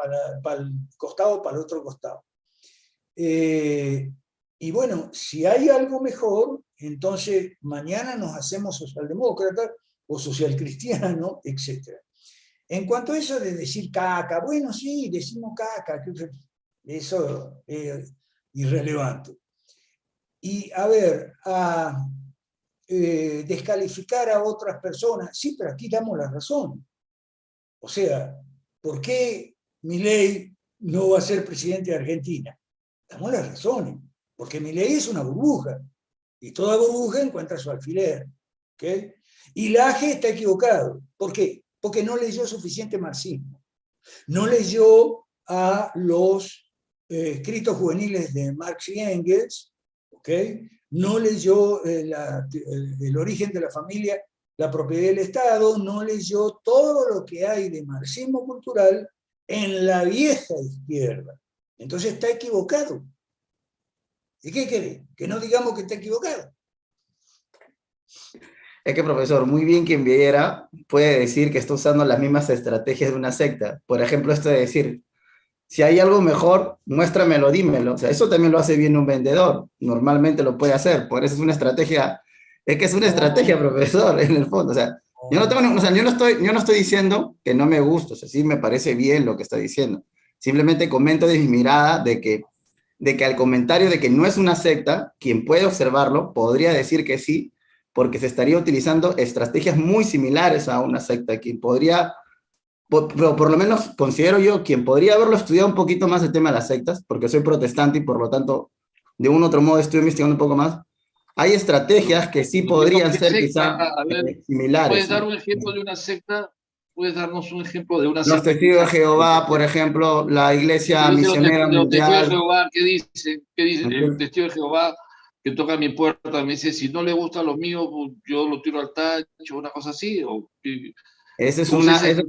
para el costado, para el otro costado. Y bueno, si hay algo mejor, entonces mañana nos hacemos socialdemócratas o socialcristianos, etc. En cuanto a eso de decir caca, bueno, sí, decimos caca, eso es irrelevante. Y a ver, descalificar a otras personas, sí, pero aquí damos la razón. O sea, ¿por qué Milei no va a ser presidente de Argentina? Damos las razones, porque Milei es una burbuja, y toda burbuja encuentra su alfiler. ¿Okay? Y Laje está equivocado. ¿Por qué? Porque no leyó suficiente marxismo. No leyó a los escritos juveniles de Marx y Engels, ¿okay? No leyó el origen de la familia, la propiedad del Estado, no leyó todo lo que hay de marxismo cultural en la vieja izquierda. Entonces está equivocado. ¿Y qué quiere? Que no digamos que está equivocado. Es que, profesor, muy bien quien viera puede decir que está usando las mismas estrategias de una secta. Por ejemplo, esto de decir, si hay algo mejor, muéstramelo, dímelo. O sea, eso también lo hace bien un vendedor. Normalmente lo puede hacer. Por eso es una estrategia. Es que es una estrategia, profesor, en el fondo. O sea, yo no estoy diciendo que no me gusta. O sea, sí me parece bien lo que está diciendo. Simplemente comento de mi mirada de que al comentario de que no es una secta, quien puede observarlo podría decir que sí, porque se estaría utilizando estrategias muy similares a una secta, quien podría, por lo menos considero yo, quien podría haberlo estudiado un poquito más el tema de las sectas, porque soy protestante y por lo tanto, de un otro modo estoy investigando un poco más, hay estrategias que sí podrían ser quizá similares. ¿Puedes dar un ejemplo de una secta? ¿Puedes darnos un ejemplo de una Los secta? testigos de Jehová, por ejemplo, la Iglesia Misionera Los testigos de Mundial. Jehová, ¿qué dice? ¿Qué dice? El testigo de Jehová que toca a mi puerta me dice, si no le gusta lo mío, yo lo tiro al tacho, una cosa así. Esa es una secta.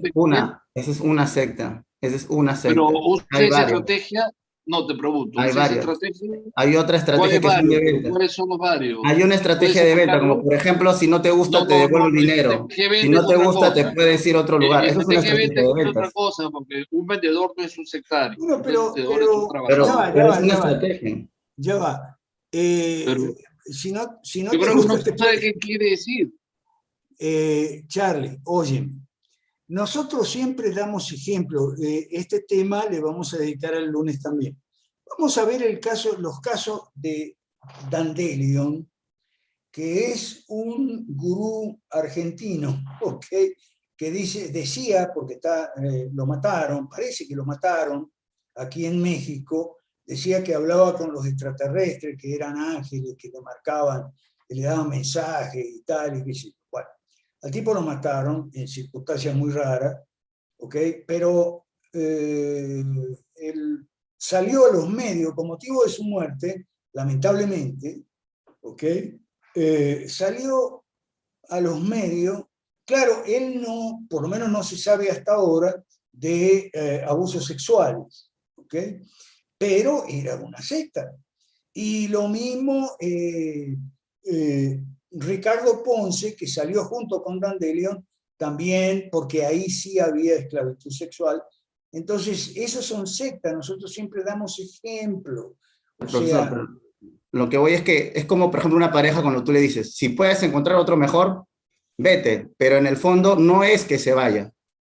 Pero usa Hay esa varios. estrategia, no te pregunto, Hay usa esa varios. estrategia. Hay otra estrategia que son de venta. ¿Cuáles son los varios? Hay una estrategia de venta, como por ejemplo, si no te gusta, te devuelvo el dinero. Si no te gusta, te puedes ir a otro lugar. Eso es una estrategia de Es ventas. otra cosa, porque un vendedor no es un sectario. Bueno, pero es un trabajador. Pero es una estrategia. Ya va. Si no Yo te creo que gusta, no sabe qué quiere decir. Charlie, oye, nosotros siempre damos ejemplos. Este tema le vamos a dedicar el lunes también. Vamos a ver los casos de Dandelion, que es un gurú argentino, ¿okay? Que decía, porque lo mataron, parece que lo mataron aquí en México, decía que hablaba con los extraterrestres, que eran ángeles, que le marcaban, que le daban mensajes y tal, y que sí. Bueno, al tipo lo mataron en circunstancias muy raras, ¿ok? Pero él salió a los medios con motivo de su muerte, lamentablemente, ¿ok? Salió a los medios claro, él no, por lo menos no se sabe hasta ahora de abusos sexuales, ¿ok? Pero era una secta. Y lo mismo Ricardo Ponce, que salió junto con Dandelion, también, porque ahí sí había esclavitud sexual. Entonces, esos son sectas, nosotros siempre damos ejemplo. O Profesor, sea, pero lo que voy es que es como, por ejemplo, una pareja cuando tú le dices, si puedes encontrar otro mejor, vete, pero en el fondo no es que se vaya.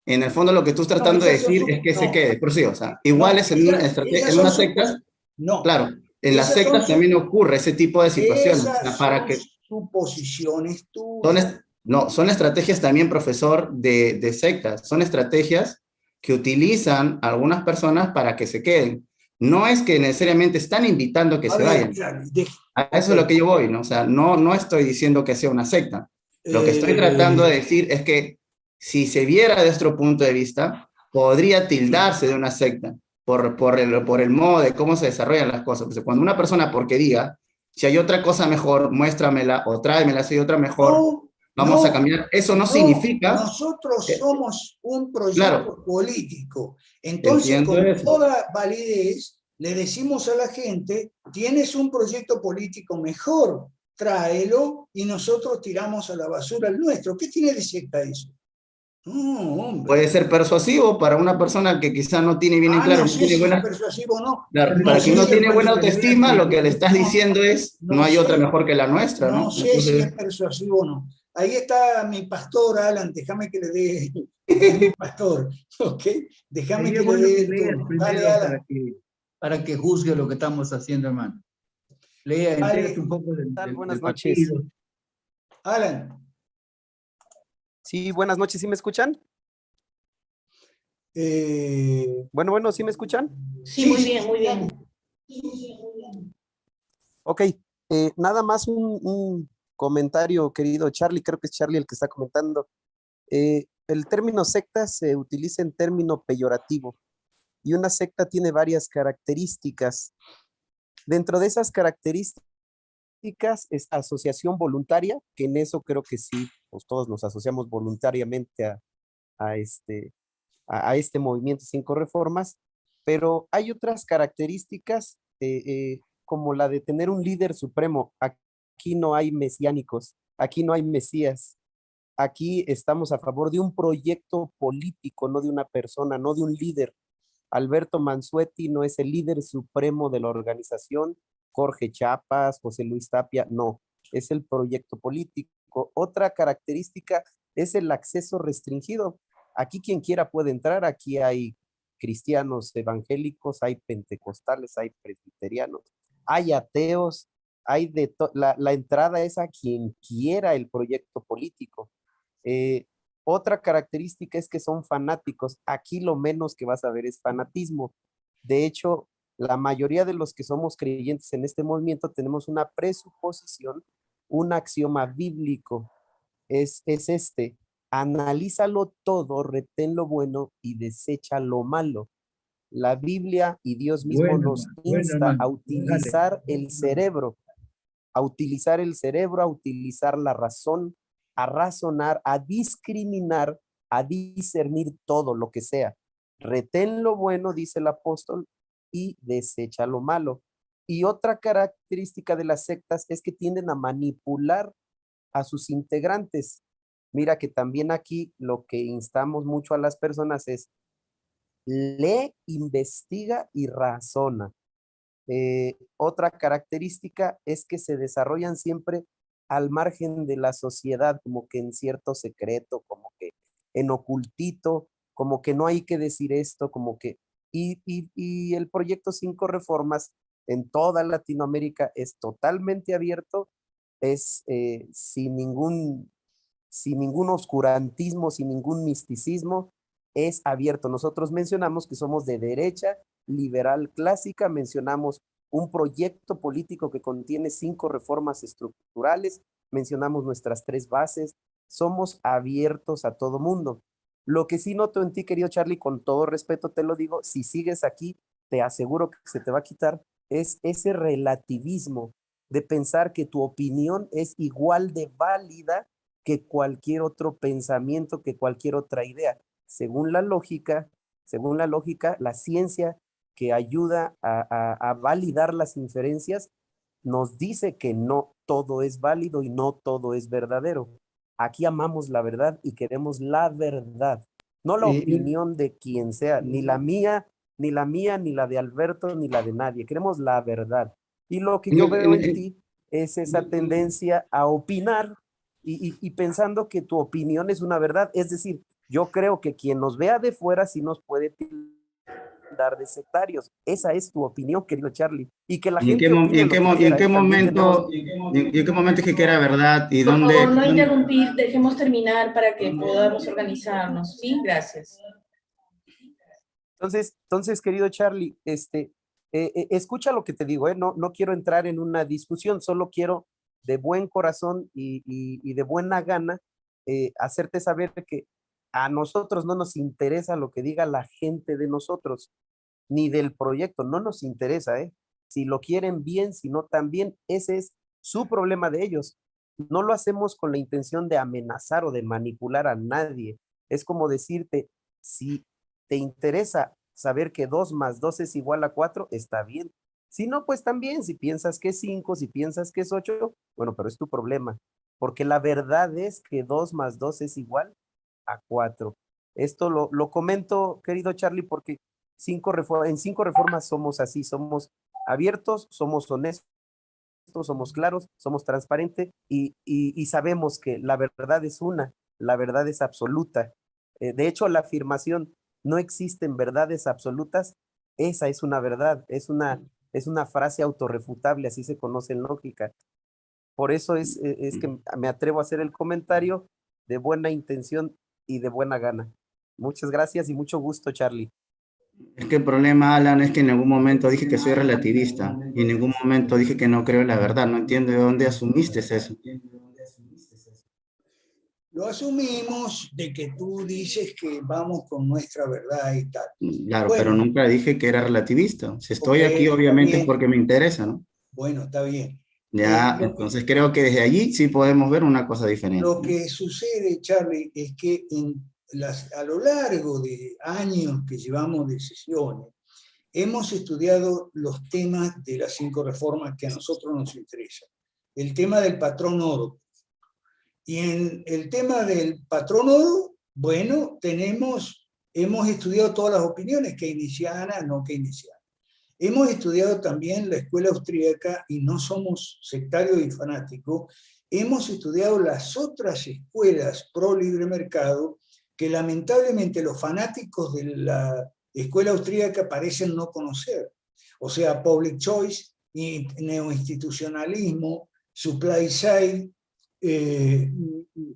En el fondo lo que tú estás no, tratando de esas son decir es que se no, quede. Por sí, o sea, igual no, es en una, esas en son una secta, no, claro, en las esas son sectas también ocurre ese tipo de situaciones. O sea, esas para son que suposiciones son, tuyas. no, son estrategias también, profesor, de sectas. Son estrategias que utilizan algunas personas para que se queden. No es que necesariamente están invitando a que A se ver, vayan. claro, A eso ok. es lo que yo voy, ¿no? O sea, no estoy diciendo que sea una secta. Lo que estoy tratando de decir es que si se viera de otro punto de vista, podría tildarse de una secta por el modo de cómo se desarrollan las cosas. Porque cuando una persona, porque diga, si hay otra cosa mejor, muéstramela o tráemela si hay otra mejor, No, vamos a no, cambiar. Eso no no, significa, nosotros somos un claro, proyecto político. Entonces, entiendo con eso. toda validez, le decimos a la gente, tienes un proyecto político mejor, tráelo y nosotros tiramos a la basura el nuestro. ¿Qué tiene de secta eso? No, hombre. Puede ser persuasivo para una persona que quizá no tiene bien en claro, No no sé tiene si es buena. persuasivo o no. Claro, No para quien sé no si es tiene buena persuasivo. autoestima, lo que le estás No, diciendo es, no no hay otra sé, mejor que la nuestra, no ¿no? sé si es Entonces, persuasivo o no. Ahí está mi pastor, Alan, déjame que le dé, porque es mi pastor, ¿ok? Déjame Sería que le bueno dé que el leas turno. Dale, primero Alan. para que juzgue lo que estamos haciendo, hermano. Lea, entérate Dale, un poco Buenas del noches. partido. Alan. Sí, buenas noches, ¿sí me escuchan? Bueno, ¿sí me escuchan? Sí, muy bien, muy bien. Ok, nada más un comentario, querido Charlie, creo que es Charlie el que está comentando. El término secta se utiliza en término peyorativo y una secta tiene varias características. Dentro de esas características es asociación voluntaria, que en eso creo que sí, pues todos nos asociamos voluntariamente a este movimiento 5 reformas, pero hay otras características como la de tener un líder supremo. Aquí no hay mesiánicos, aquí no hay mesías, aquí estamos a favor de un proyecto político, no de una persona, no de un líder. Alberto Mansuetti no es el líder supremo de la organización, Jorge Chiapas, José Luis Tapia, no, es el proyecto político. Otra característica es el acceso restringido. Aquí quien quiera puede entrar, aquí hay cristianos evangélicos, hay pentecostales, hay presbiterianos, hay ateos, hay la entrada es a quien quiera el proyecto político. Otra característica es que son fanáticos. Aquí lo menos que vas a ver es fanatismo. De hecho, la mayoría de los que somos creyentes en este movimiento tenemos una presuposición, un axioma bíblico. Es este, analízalo todo, retén lo bueno y desecha lo malo. La Biblia y Dios mismo nos Bueno, insta hermano. a Dale. utilizar el cerebro, a utilizar el cerebro, a utilizar la razón, a razonar, a discriminar, a discernir todo lo que sea. Retén lo bueno, dice el apóstol, y desecha lo malo. Y otra característica de las sectas es que tienden a manipular a sus integrantes. Mira que también aquí lo que instamos mucho a las personas es lee, investiga y razona. Otra característica es que se desarrollan siempre al margen de la sociedad, como que en cierto secreto, como que en ocultito, como que no hay que decir esto, como que... Y el proyecto 5 reformas en toda Latinoamérica es totalmente abierto, es sin ningún oscurantismo, sin ningún misticismo, es abierto. Nosotros mencionamos que somos de derecha, liberal clásica, mencionamos un proyecto político que contiene 5 reformas estructurales, mencionamos nuestras 3 bases, somos abiertos a todo mundo. Lo que sí noto en ti, querido Charlie, con todo respeto te lo digo, si sigues aquí, te aseguro que se te va a quitar, es ese relativismo de pensar que tu opinión es igual de válida que cualquier otro pensamiento, que cualquier otra idea. Según la lógica, la ciencia que ayuda a validar las inferencias nos dice que no todo es válido y no todo es verdadero. Aquí amamos la verdad y queremos la verdad, no la opinión de quien sea, ni la mía, ni la de Alberto, ni la de nadie. Queremos la verdad. Y lo que yo veo en ti es esa tendencia a opinar y pensando que tu opinión es una verdad. Es decir, yo creo que quien nos vea de fuera sí nos puede tildar de sectarios. Esa es tu opinión, querido Charlie. Y que la ¿Y en gente opine lo que quiera. qué momento, en qué momento dije que era verdad y Por dónde? favor, no interrumpir, dejemos terminar para que podamos organizarnos. Sí, gracias. Entonces, querido Charlie, escucha lo que te digo, no quiero entrar en una discusión, solo quiero de buen corazón y de buena gana hacerte saber que a nosotros no nos interesa lo que diga la gente de nosotros, ni del proyecto, no nos interesa, Si lo quieren bien, si no también, ese es su problema de ellos. No lo hacemos con la intención de amenazar o de manipular a nadie. Es como decirte, si te interesa saber que 2 más 2 es igual a 4, está bien. Si no, pues también, si piensas que es 5, si piensas que es 8, bueno, pero es tu problema. Porque la verdad es que 2 más 2 es igual a 4. Esto lo comento, querido Charlie, porque en 5 reformas somos así, somos abiertos, somos honestos, somos claros, somos transparentes y sabemos que la verdad es una, la verdad es absoluta. De hecho, la afirmación no existen verdades absolutas, esa es una verdad, es una frase autorrefutable, así se conoce en lógica. Por eso es que me atrevo a hacer el comentario de buena intención y de buena gana. Muchas gracias y mucho gusto, Charlie. Es que el problema, Alan, es que en algún momento dije que soy relativista y en ningún momento dije que no creo en la verdad. No entiendo de dónde asumiste eso. Lo asumimos de que tú dices que vamos con nuestra verdad y tal. Claro, bueno, pero nunca dije que era relativista. Si estoy aquí, obviamente es porque me interesa, ¿no? Bueno, está bien. Ya, entonces creo que desde allí sí podemos ver una cosa diferente. Lo que sucede, Charlie, es que a lo largo de años que llevamos de sesiones, hemos estudiado los temas de las 5 reformas que a nosotros nos interesan. El tema del patrón oro. Y en el tema del patrón oro, bueno, hemos estudiado todas las opiniones, keynesianas, no keynesianas. Hemos estudiado también la escuela austríaca y no somos sectarios y fanáticos. Hemos estudiado las otras escuelas pro libre mercado que lamentablemente los fanáticos de la escuela austríaca parecen no conocer. O sea, public choice, neoinstitucionalismo, supply side,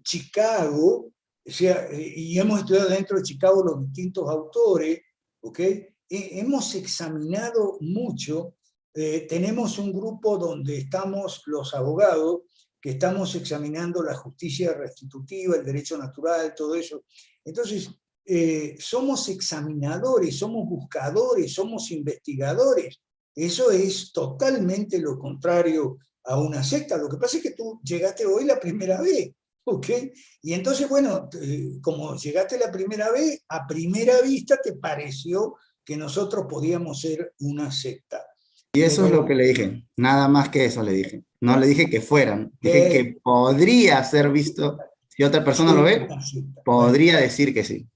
Chicago, o sea, y hemos estudiado dentro de Chicago los distintos autores, ¿ok? Hemos examinado mucho, tenemos un grupo donde estamos los abogados, que estamos examinando la justicia restitutiva, el derecho natural, todo eso. Entonces, somos examinadores, somos buscadores, somos investigadores. Eso es totalmente lo contrario a una secta. Lo que pasa es que tú llegaste hoy la primera vez, ¿ok? Y entonces, bueno, como llegaste la primera vez, a primera vista te pareció que nosotros podíamos ser una secta. Y eso es lo que le dije, nada más que eso le dije. No le dije que fueran, dije que podría ser visto, si otra persona lo ve, podría decir que sí.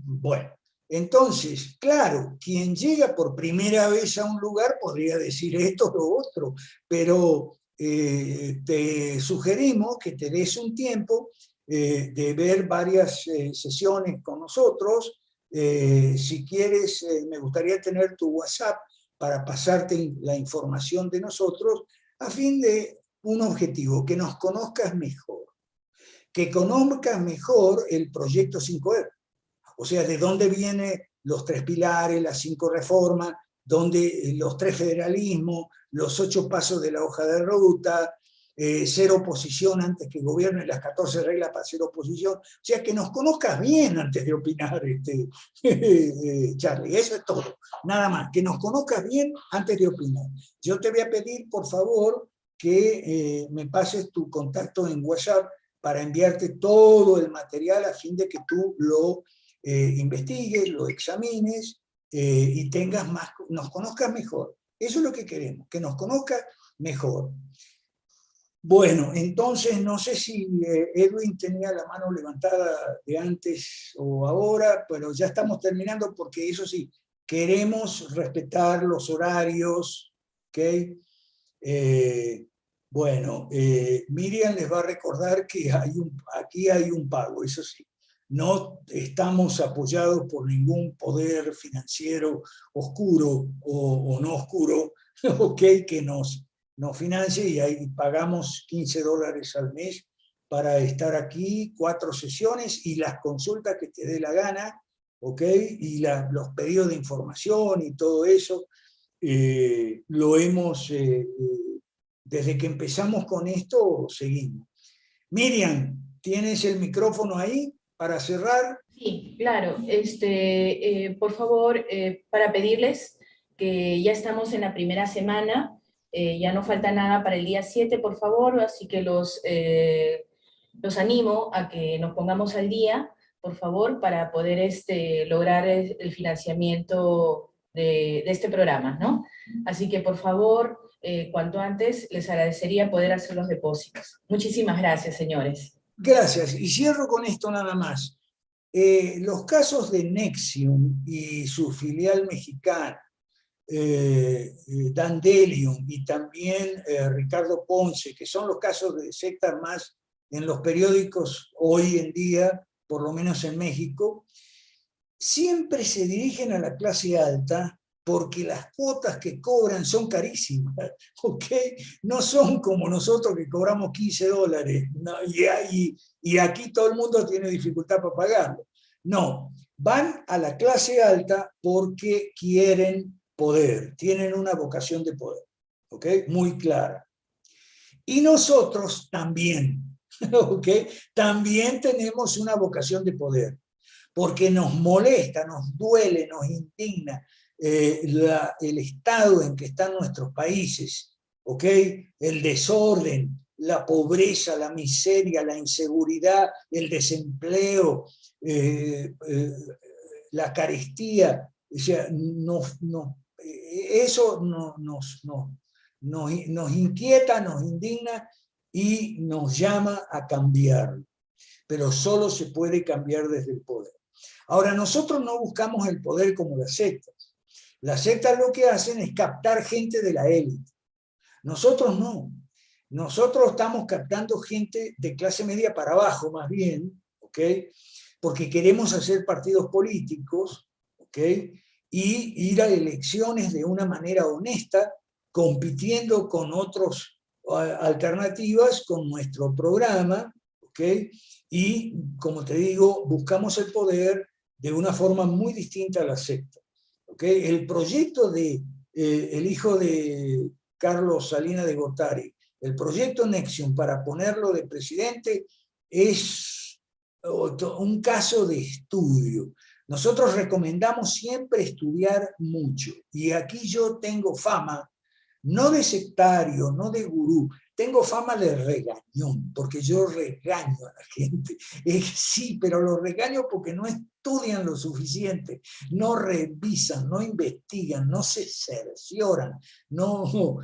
Bueno, entonces, claro, quien llega por primera vez a un lugar podría decir esto o lo otro, pero te sugerimos que te des un tiempo de ver varias sesiones con nosotros. Si quieres, me gustaría tener tu WhatsApp para pasarte la información de nosotros a fin de un objetivo, que nos conozcas mejor, que conozcas mejor el proyecto 5R. O sea, de dónde vienen los 3 pilares, las 5 reformas, los 3 federalismos, los 8 pasos de la hoja de ruta, ser oposición antes que gobierne, las 14 reglas para ser oposición. O sea, que nos conozcas bien antes de opinar, Charlie. Eso es todo. Nada más, que nos conozcas bien antes de opinar. Yo te voy a pedir, por favor, que me pases tu contacto en WhatsApp para enviarte todo el material a fin de que tú lo investigues, lo examines y tengas más, nos conozcas mejor. Eso es lo que queremos, que nos conozcas mejor. Bueno, entonces no sé si Edwin tenía la mano levantada de antes o ahora, pero ya estamos terminando porque eso sí, queremos respetar los horarios, ¿ok? Bueno, Miriam les va a recordar que aquí hay un pago, eso sí. No estamos apoyados por ningún poder financiero oscuro o no oscuro, ¿ok? Que nos financie y ahí pagamos $15 al mes para estar aquí, 4 sesiones y las consultas que te dé la gana, ¿ok? Y los pedidos de información y todo eso, lo hemos, desde que empezamos con esto, seguimos. Miriam, ¿tienes el micrófono ahí para cerrar? Sí, claro. Por favor, para pedirles que ya estamos en la primera semana, ya no falta nada para el día 7, por favor, así que los animo a que nos pongamos al día, por favor, para poder lograr el financiamiento de este programa, ¿no? Así que, por favor, cuanto antes, les agradecería poder hacer los depósitos. Muchísimas gracias, señores. Gracias. Y cierro con esto nada más. Los casos de Nexium y su filial mexicana, Dandelion y también Ricardo Ponce, que son los casos de sectas más en los periódicos hoy en día, por lo menos en México, siempre se dirigen a la clase alta porque las cuotas que cobran son carísimas, ¿ok? No son como nosotros que cobramos $15, ¿no? Y aquí todo el mundo tiene dificultad para pagarlo. No, van a la clase alta porque quieren poder, tienen una vocación de poder, ¿ok? Muy clara. Y nosotros también, ¿ok? También tenemos una vocación de poder, porque nos molesta, nos duele, nos indigna el estado en que están nuestros países, ¿ok? El desorden, la pobreza, la miseria, la inseguridad, el desempleo, la carestía, o sea, eso nos inquieta, nos indigna y nos llama a cambiarlo. Pero solo se puede cambiar desde el poder. Ahora, nosotros no buscamos el poder como las sectas. Las sectas lo que hacen es captar gente de la élite. Nosotros no. Nosotros estamos captando gente de clase media para abajo, más bien, ¿ok? Porque queremos hacer partidos políticos, ¿ok? Y ir a elecciones de una manera honesta, compitiendo con otras alternativas, con nuestro programa, ¿ok? Y, como te digo, buscamos el poder de una forma muy distinta a la secta, ¿ok? El proyecto de el hijo de Carlos Salinas de Gortari, el proyecto Nexium para ponerlo de presidente es un caso de estudio. Nosotros recomendamos siempre estudiar mucho, y aquí yo tengo fama, no de sectario, no de gurú, tengo fama de regañón, porque yo regaño a la gente. Sí, pero los regaño porque no estudian lo suficiente, no revisan, no investigan, no se cercioran, no,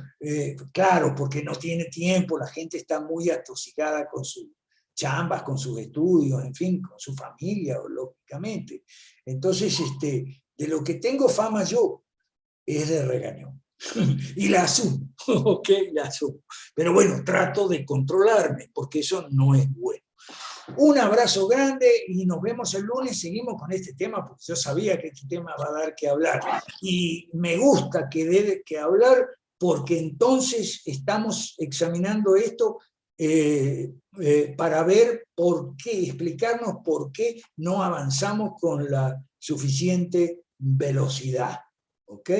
claro, porque no tiene tiempo, la gente está muy atosigada con sus chambas, con sus estudios, en fin, con su familia, lógicamente. Entonces, de lo que tengo fama yo es de regañón. Y la asumo, ¿ok? La asumo. Pero bueno, trato de controlarme, porque eso no es bueno. Un abrazo grande y nos vemos el lunes. Seguimos con este tema, porque yo sabía que este tema va a dar que hablar. Y me gusta que dé que hablar, porque entonces estamos examinando esto para ver por qué, explicarnos por qué no avanzamos con la suficiente velocidad. ¿Ok?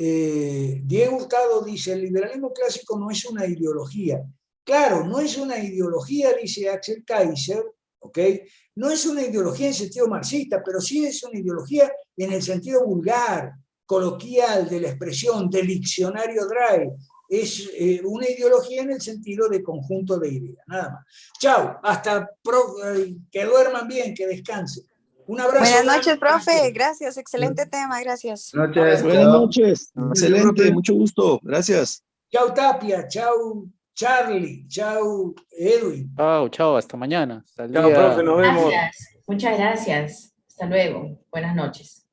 Diego Hurtado dice, el liberalismo clásico no es una ideología. Claro, no es una ideología, dice Axel Kaiser, ¿ok? No es una ideología en sentido marxista, pero sí es una ideología en el sentido vulgar, coloquial de la expresión, del diccionario Dray. es una ideología en el sentido de conjunto de ideas, nada más. Chao, hasta que duerman bien, que descansen. Un abrazo. Buenas noches, profe. Gracias. Excelente tema. Gracias. Noches. Buenas noches. Excelente. Mucho gusto. Gracias. Chao, Tapia. Chao, Charlie. Chao, Edwin. Chao, hasta mañana. Chao, profe, nos vemos. Gracias. Muchas gracias. Hasta luego. Buenas noches.